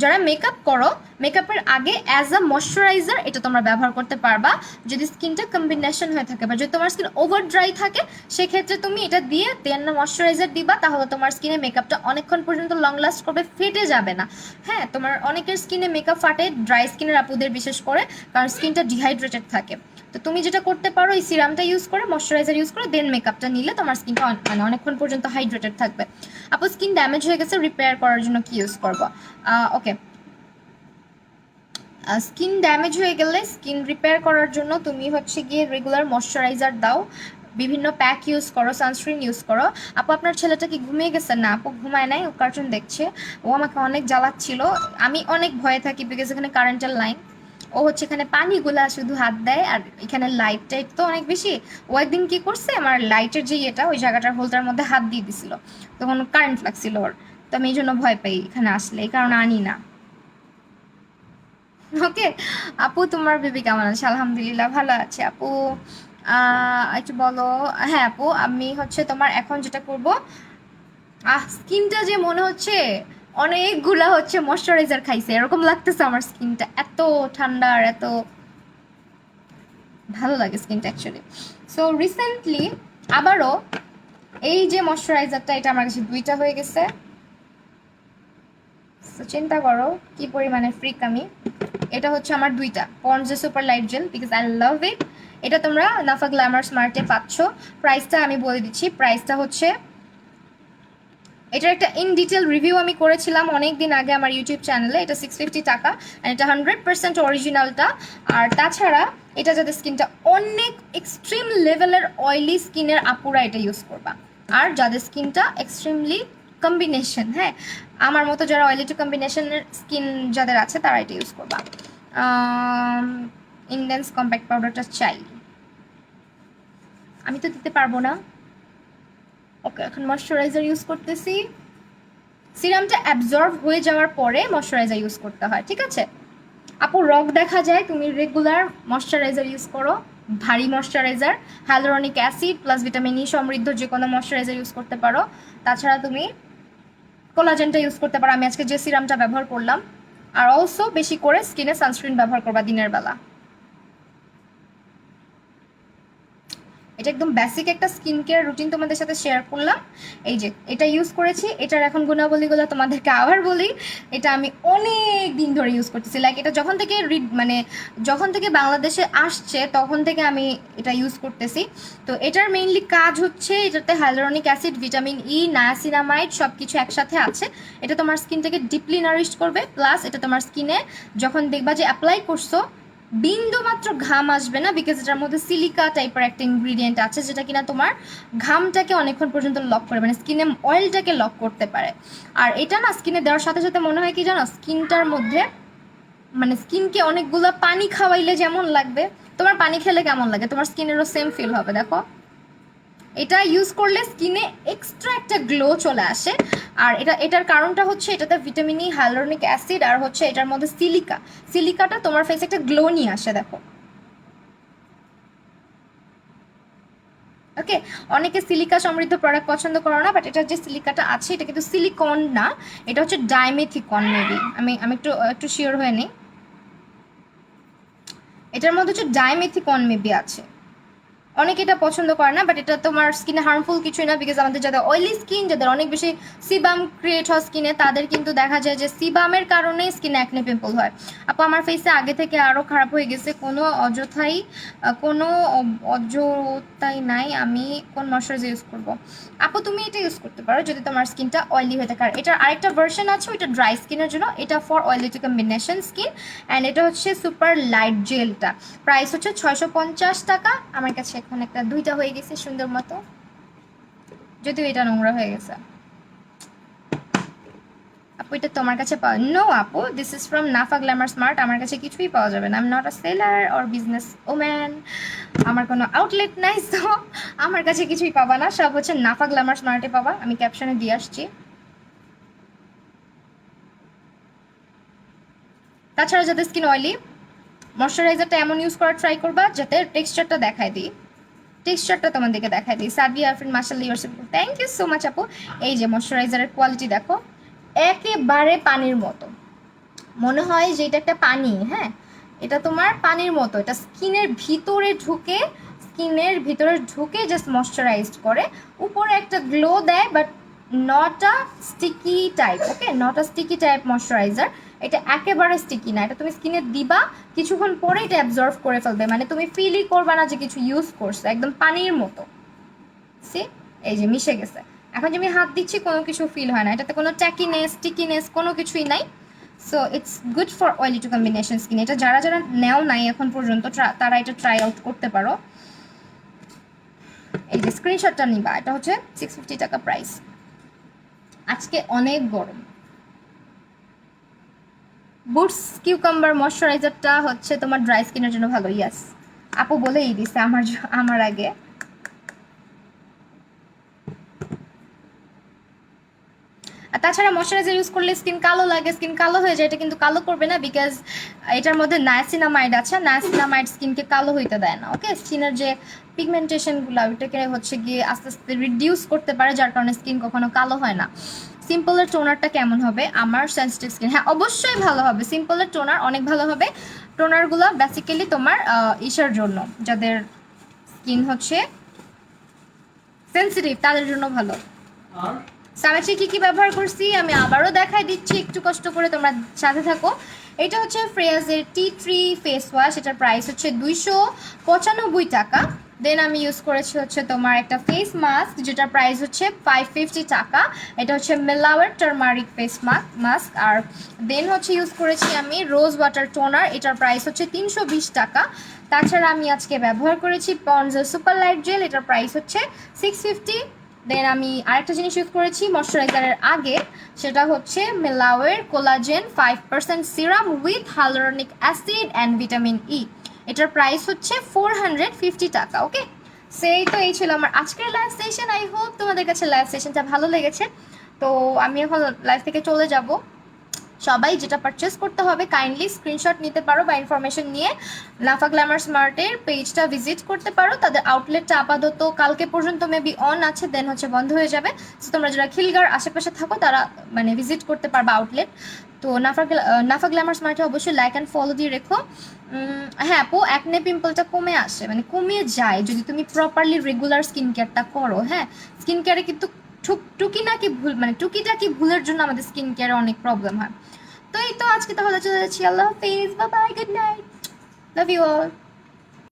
যারা মেকআপ করো, মেকআপের আগে অ্যাজ আ ময়শ্চারাইজার এটা তোমরা ব্যবহার করতে পারবা। যদি স্কিনটা কম্বিনেশন হয়ে থাকে বা যদি তোমার স্কিন ওভার ড্রাই থাকে, সেক্ষেত্রে তুমি এটা দিয়ে দেন ময়শ্চারাইজার দিবা, তাহলে তোমার স্কিনে মেকআপটা অনেকক্ষণ পর্যন্ত লং লাস্ট করবে, ফেটে যাবে না। হ্যাঁ, তোমার অনেকের স্কিনে মেকআপ ফাটে, ড্রাই স্কিনের আপুদের বিশেষ করে, কারণ স্কিনটা ডিহাইড্রেটেড থাকে। তো তুমি যেটা করতে পারো, এই সিরামটা ইউজ করে, ময়শ্চারাইজার ইউজ করে দেন মেকআপটা নিলে তোমার স্কিনটা মানে অনেকক্ষণ পর্যন্ত হাইড্রেটেড থাকবে। আপু স্কিন ড্যামেজ হয়ে গেছে, রিপেয়ার করার জন্য কি ইউজ করবো? ওকে, স্কিন ড্যামেজ হয়ে গেলে স্কিন রিপেয়ার করার জন্য তুমি হচ্ছে গিয়ে রেগুলার ময়শ্চারাইজার দাও, বিভিন্ন প্যাক ইউজ করো, সানস্ক্রিন ইউজ করো। আপু আপনার ছেলেটা কি ঘুমিয়ে গেছে? না আপু ঘুমায় নাই, ও কার্টুন দেখছে। ও আমাকে অনেক জ্বালাচ্ছিল, আমি অনেক ভয়ে থাকি বিকজ এখানে কারেন্টের লাইন। ও হচ্ছে এখানে পানিগুলা শুধু হাত দেয়, আর এখানে লাইট টাইট তো অনেক বেশি। ও একদিন কি করছে, আমার লাইটের যে ইয়েটা ওই জায়গাটার হোলটার মধ্যে হাত দিয়ে দিছিল, তখন কারেন্ট লাগছিল ওর। তো আমি এই জন্য ভয় পাই এখানে আসলে, এই কারণে আনি না। ওকে আপু, তোমার বেবি কেমন আছে? আলহামদুলিল্লাহ ভালো আছে আপু। একটু বলো। হ্যাঁ আপু, আমি হচ্ছে তোমার এখন যেটা করব, স্কিনটা যে মনে হচ্ছে অনেকগুলা হচ্ছে ময়শ্চারাইজার খাইছে এরকম লাগতেছে। আমার স্কিনটা এত ঠান্ডা আর এত ভালো লাগে স্কিনটা অ্যাকচুয়ালি। সো রিসেন্টলি আবারও এই যে ময়শ্চারাইজারটা, এটা আমার কাছে 2টা হয়ে গেছে। চিন্তা করো কি পরিমাণে ফ্রিক আমি। এটা হচ্ছে আমার 2টা Pond's super light gel, because I love it. এটা তোমরা নাফা গ্ল্যামার স্মার্টে পাচ্ছ। প্রাইসটা আমি বলে দিচ্ছি, প্রাইসটা হচ্ছে, এটার একটা ইন ডিটেল রিভিউ আমি করেছিলাম অনেক দিন আগে আমার ইউটিউব চ্যানেলে। এটা 650 টাকা, আর এটা 100% অরিজিনালটা। আর তাছাড়া এটা যাদের স্কিনটা অনেক এক্সট্রিম লেভেলের অয়েলি স্কিনের আপুরা এটা ইউজ করবা, আর যাদের স্কিনটা এক্সট্রিমলি কম্বিনেশন, হ্যাঁ আমার মতো যারা অয়েলি টু কম্বিনেশনের স্কিন যাদের আছে তারা এটা ইউজ করবা। ইন্ডেন্স কম্প্যাক্ট পাউডারটা চাই, আমি তো দিতে পারবো না। ওকে, এখন ময়শ্চারাইজার ইউজ করতেছি। সিরামটা অ্যাবজর্ব হয়ে যাওয়ার পরে ময়শ্চারাইজার ইউজ করতে হয়, ঠিক আছে আপু? রক দেখা যায়, তুমি রেগুলার ময়শ্চারাইজার ইউজ করো, ভারী moisturiser, hyaluronic acid plus vitamin E সমৃদ্ধ যে কোনো ময়শ্চারাইজার ইউজ করতে পারো। তাছাড়া তুমি কোলাজেনটা ইউজ করতে পারো, আমি আজকে যে সিরামটা ব্যবহার করলাম। আর অলসো বেশি করে স্কিনে সানস্ক্রিন ব্যবহার করবা দিনের বেলা। এটা একদম বেসিক একটা স্কিন কেয়ার রুটিন তোমাদের সাথে শেয়ার করলাম। এই যে এটা ইউজ করেছি, এটার এখন গুণাবলীগুলো তোমাদেরকে আবার বলি। এটা আমি অনেক দিন ধরে ইউজ করতেছি, লাইক এটা যখন থেকে বাংলাদেশে আসছে তখন থেকে আমি এটা ইউজ করতেছি। তো এটার মেইনলি কাজ হচ্ছে, এটাতে hyaluronic acid, vitamin E, niacinamide সব কিছু একসাথে আছে। এটা তোমার স্কিনটাকে ডিপলি নারিশ করবে, প্লাস এটা তোমার স্কিনে যখন দেখবা যে অ্যাপ্লাই করছো বিন্দু মাত্র ঘাম আসবে না, বিকজ এটার মধ্যে সিলিকা টাইপের একটা ইনগ্রিডিয়েন্ট আছে যেটা কিনা তোমার ঘামটাকে অনেকক্ষণ পর্যন্ত লক করে, মানে স্কিনে অয়েলটাকে লক করতে পারে। আর এটা না স্কিনে দেওয়ার সাথে সাথে মনে হয় কি জানো, স্কিনটার মধ্যে মানে স্কিনকে অনেকগুলো পানি খাওয়াইলে যেমন লাগবে, তোমার পানি খেলে কেমন লাগে, তোমার স্কিনেরও সেম ফিল হবে। দেখো এটা ইউজ করলে স্কিনে এক্সট্রা একটা গ্লো চলে আসে। আর এটার কারণটা হচ্ছে এটাতে ভিটামিন ই, হাইলুরনিক অ্যাসিড আর হচ্ছে এটার মধ্যে সিলিকাটা তোমার ফেসে একটা গ্লো নিয়ে আসে। দেখো ওকে, অনেকে সিলিকা সমৃদ্ধ প্রোডাক্ট পছন্দ করো না, বাট এটার যে সিলিকাটা আছে এটা কিন্তু সিলিকন না, এটা হচ্ছে ডাইমেথিকন মেবি, আমি একটু শিওর হয়ে নিই। এটার মধ্যে হচ্ছে ডাইমেথিকন মেবি আছে, অনেকে এটা পছন্দ করে না, বাট এটা তোমার স্কিনে হার্মফুল কিছুই না, বিকজ আমাদের যাদের অয়েলি স্কিন, যাদের অনেক বেশি সিবাম ক্রিয়েট হয় স্কিনে, তাদের কিন্তু দেখা যায় যে সিবামের কারণে স্কিনে অ্যাকনে পিম্পল হয়। আপু আমার ফেসে আগে থেকে আরও খারাপ হয়ে গেছে, কোনো অযথাই নাই, আমি কোন ময়শ্চারাইজার ইউজ করব? আপু তুমি এটা ইউজ করতে পারো যদি তোমার স্কিনটা অয়েলি হয়ে থাকে। আর এটার আরেকটা ভার্সন আছে, ওইটা ড্রাই স্কিনের জন্য, এটা for oily two combination skin. And এটা হচ্ছে সুপার লাইট জেলটা, প্রাইস হচ্ছে 650 টাকা। আমার কাছে এখন একটা 2টা হয়ে গেছে সুন্দর মতো, যদিও এটা নোংরা হয়ে গেছে। আপু এটা তোমার কাছে পাওয়া? নো আপু, this is from Nafa glamour smart. আমার কাছে কিছুই পাওয়া যাবে না, I am not a seller or business woman, আমার কোনো আউটলেট নাই, তো আমার কাছে কিছুই পাবা না, সব হচ্ছে নাফা গ্ল্যামার স্মার্টে পাবা। আমি ক্যাপশনে দিয়ে আসছি। তাছাড়া যাদের স্কিন অয়েলি, ময়শ্চারাইজারটা এমন ইউজ করার ট্রাই করবা যাতে টেক্সচারটা দেখায় দিই, টেক্সচারটা তোমাদেরকে দেখায় দিই। সাদিয়া আরফিন মাশাআল্লাহ, your thank you so much আপু। এই যে ময়শ্চারাইজারের কোয়ালিটি দেখো, একেবারে পানির মতো, মনে হয় যে এটা একটা পানি। হ্যাঁ, এটা তোমার পানির মতো, এটা স্কিনের ভিতরে ঢুকে জাস্ট ময়শ্চারাইজড করে, উপরে একটা গ্লো দেয়, but not a sticky type. Okay, not a sticky type moisturiser, এটা একেবারে স্টিকি না। এটা তুমি স্কিনে দিবা, কিছুক্ষণ পরে এটা অ্যাবজর্ভ করে ফেলবে, মানে তুমি ফিলই করবা না যে কিছু ইউজ করছো, একদম পানির মতো। সি, এই যে মিশে গেছে। এখন যে আমি হাত দিচ্ছি কোনো কিছু ফিল হয় না, এটাতে কোনো ট্যাকিনেস টিকিনেস কোনো কিছুই নাই। So it's good for oily two combination skin. এটা যারা যারা নেও নাই এখন পর্যন্ত, তারা এটা ট্রাই আউট করতে পারো। এই যে স্ক্রিনশটটা নিবা, এটা হচ্ছে 650 টাকা প্রাইস। আজকে অনেক গরম। বুটস কিউকাম্বার ময়শ্চারাইজারটা হচ্ছে তোমার ড্রাই স্কিনের জন্য ভালো। ইয়াস, আপু বলেই দিছে আমার আগে। আর তাছাড়া ময়শ্চারাইজার ইউজ করলে স্কিন কালো লাগে, স্কিন কালো হয়ে যায়, এটা কিন্তু কালো করবে না, বিকজ এটার মধ্যে নায়াসিনামাইড আছে। নায়াসিনামাইড স্কিনকে কালো হইতে দেয় না। ওকে, স্কিনের যে পিগমেন্টেশনগুলো ওইটাকে হচ্ছে গিয়ে আস্তে আস্তে রিডিউস করতে পারে, যার কারণে স্কিন কখনো কালো হয় না। সিম্পলের টোনারটা কেমন হবে? আমার সেন্সিটিভ স্কিন, হ্যাঁ অবশ্যই ভালো হবে। সিম্পলের টোনার অনেক ভালো হবে। টোনারগুলো বেসিক্যালি তোমার ইসের জন্য, যাদের স্কিন হচ্ছে সেন্সিটিভ তাদের জন্য ভালো। আর সামেচে কি কি ব্যবহার করছি আমি আবারও দেখাই দিচ্ছি, একটু কষ্ট করে তোমরা সাথে থাকো। এটা হচ্ছে ফ্রেয়াজের টি3 ফেস ওয়াশ, এটার প্রাইস হচ্ছে 295 টাকা। দেন আমি ইউজ করেছি হচ্ছে তোমার একটা ফেস মাস্ক, যেটার প্রাইস হচ্ছে 550 টাকা। এটা হচ্ছে মেলাওয়ের টার্মারিক ফেস মাস্ক। আর দেন হচ্ছে ইউজ করেছি আমি রোজ ওয়াটার টোনার, এটার প্রাইস হচ্ছে 320 টাকা। তাছাড়া আমি আজকে ব্যবহার করেছি পন্ডসের সুপার লাইট জেল, এটার প্রাইস হচ্ছে 650। দেন আমি আরেকটা জিনিস ইউজ করেছি ময়শ্চারাইজারের আগে, সেটা হচ্ছে মেলাওয়ের collagen 5% serum with hyaluronic acid and vitamin E, এটার প্রাইস হচ্ছে 450 টাকা। ওকে, সেই তো এই ছিল আমার আজকের লাইভ সেশন। আই হোপ তোমাদের কাছে লাইভ সেশনটা ভালো লেগেছে। তো আমি এখন লাইভ থেকে চলে যাব। সবাই যেটা পারচেস করতে হবে কাইন্ডলি স্ক্রিনশট নিতে পারো, বা ইনফরমেশন নিয়ে নাফা গ্ল্যামার স্মার্টের পেজটা ভিজিট করতে পারো। তাদের আউটলেটটা আপাতত কালকে পর্যন্ত মেবি অন আছে, দেন হচ্ছে বন্ধ হয়ে যাবে। সো তোমরা যারা খিলগাঁর আশেপাশে থাকো তারা মানে ভিজিট করতে পারবা আউটলেট। তো নাফা গ্ল্যামার স্মার্টে অবশ্যই লাইক অ্যান্ড ফলো দিয়ে রেখো। হ্যাঁ আপু, অ্যাকনে পিম্পলটা কমে আসে, মানে কমে যায় যদি তুমি প্রপারলি রেগুলার স্কিন কেয়ারটা করো। হ্যাঁ, স্কিন কেয়ারে কিন্তু টুকিটাকি ভুলের জন্য আমাদের স্কিন কেয়ারে অনেক প্রবলেম হয়। তো এই তো আজকে তাহলে চলে যাচ্ছি। আল্লাহ হাফিজ, bye bye, good night, love you all.